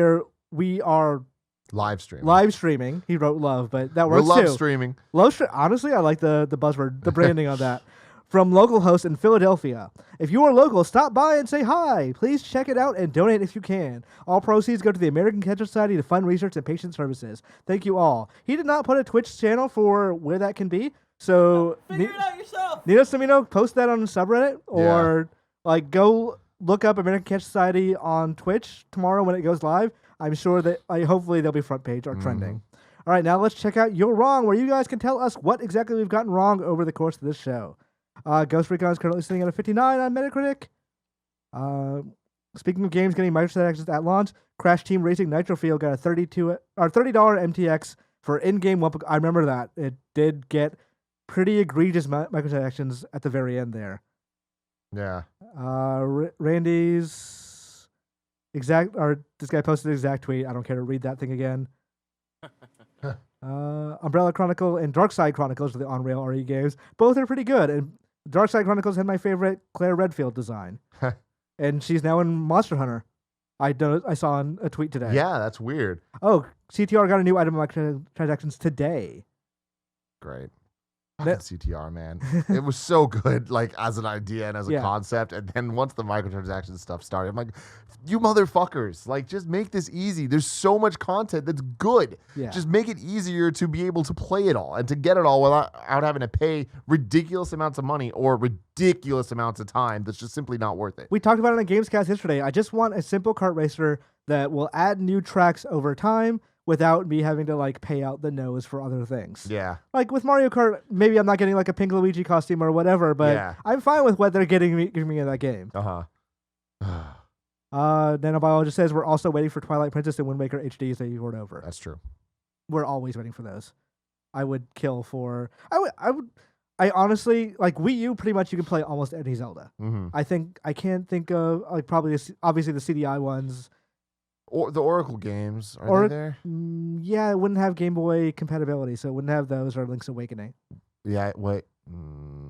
are Live stream. live streaming. He wrote love, but that We're works live too. streaming. Honestly, I like the buzzword, the branding on that. From local hosts in Philadelphia. If you are local, stop by and say hi. Please check it out and donate if you can. All proceeds go to the American Cancer Society to fund research and patient services. Thank you all. He did not put a Twitch channel for where that can be, so Figure it out yourself. Nino Samino, post that on the subreddit, or like go look up American Cancer Society on Twitch tomorrow when it goes live. I'm sure that hopefully they'll be front page or trending. All right, now let's check out You're Wrong, where you guys can tell us what exactly we've gotten wrong over the course of this show. Ghost Recon is currently sitting at a 59 on Metacritic. Speaking of games getting microtransactions at launch, Crash Team Racing Nitro Field got a $30 MTX for in-game one. I remember that. It did get pretty egregious microtransactions at the very end there. Yeah. Randy's this guy posted the exact tweet. I don't care to read that thing again. Umbrella Chronicle and Darkside Chronicles are the on-rail RE games. Both are pretty good, and Darkside Chronicles had my favorite Claire Redfield design. And she's now in Monster Hunter. I saw on a tweet today. Yeah, that's weird. Oh, CTR got a new item microtransactions today. Great. That- Fucking CTR, man. It was so good, like, as an idea and as a Yeah. concept. And then once the microtransaction stuff started, I'm like, you motherfuckers, like, just make this easy. There's so much content that's good. Yeah. Just make it easier to be able to play it all and to get it all without having to pay ridiculous amounts of money or ridiculous amounts of time that's just simply not worth it. We talked about it on Gamescast yesterday. I just want a simple kart racer that will add new tracks over time without me having to like pay out the nose for other things. Yeah. Like with Mario Kart, maybe I'm not getting like a Pink Luigi costume or whatever, but Yeah. I'm fine with what they're giving me in that game. Uh-huh. Nanobiologist says we're also waiting for Twilight Princess and Wind Waker HDs that you poured over. That's true. We're always waiting for those. I would kill for. I honestly like Wii U. Pretty much, you can play almost any Zelda. Mm-hmm. I can't think of like probably obviously the CDI ones. Or the Oracle games, are Or- they there? Yeah, it wouldn't have Game Boy compatibility, so it wouldn't have those or Link's Awakening. Yeah, wait.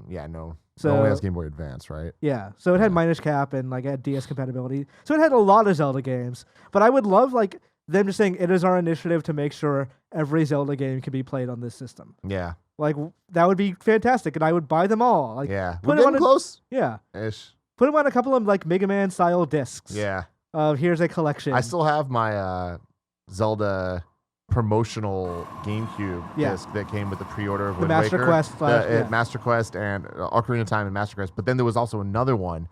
Yeah, no. So it only has Game Boy Advance, right? Yeah, so it had Minish Cap and like it had DS compatibility. So it had a lot of Zelda games. But I would love like them just saying it is our initiative to make sure every Zelda game can be played on this system. Yeah. Like that would be fantastic, and I would buy them all. Like Yeah. put We're them on getting a, close. Yeah, Ish. put them on a couple of like Mega Man style discs. Yeah. Here's a collection. I still have my Zelda promotional GameCube disc that came with the pre-order of The Wind Master Waker, Quest Master Quest and Ocarina of Time and Master Quest. But then there was also another one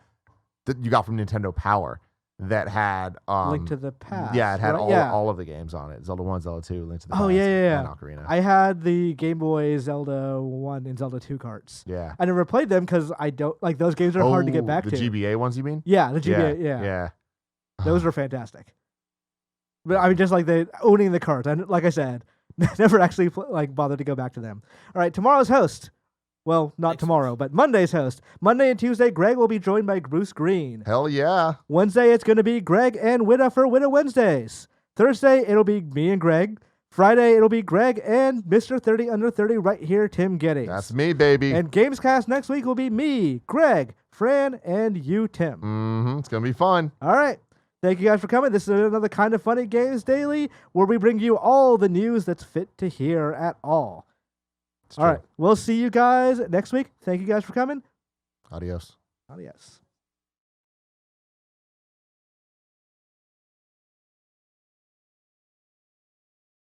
that you got from Nintendo Power that had Link to the Past. Yeah, it had right? all of the games on it. Zelda 1, Zelda 2, Link to the Past. Oh yeah. And Ocarina. I had the Game Boy Zelda 1 and Zelda 2 carts. Yeah. I never played them because I don't like those games are hard to get back the to. GBA ones, you mean? Yeah, the GBA. Yeah. Yeah. Those were fantastic. But I mean, just like owning the carts. And like I said, never actually bothered to go back to them. All right, tomorrow's host. Well, not Next tomorrow, but Monday's host. Monday and Tuesday, Greg will be joined by Bruce Green. Hell yeah. Wednesday, it's going to be Greg and Witta for Witta Wednesdays. Thursday, it'll be me and Greg. Friday, it'll be Greg and Mr. 30 Under 30 right here, Tim Gettys. That's me, baby. And Gamescast next week will be me, Greg, Fran, and you, Tim. Mm-hmm. It's going to be fun. All right. Thank you guys for coming. This is another Kind of Funny Games Daily where we bring you all the news that's fit to hear at all. All right. We'll see you guys next week. Thank you guys for coming. Adios. Adios.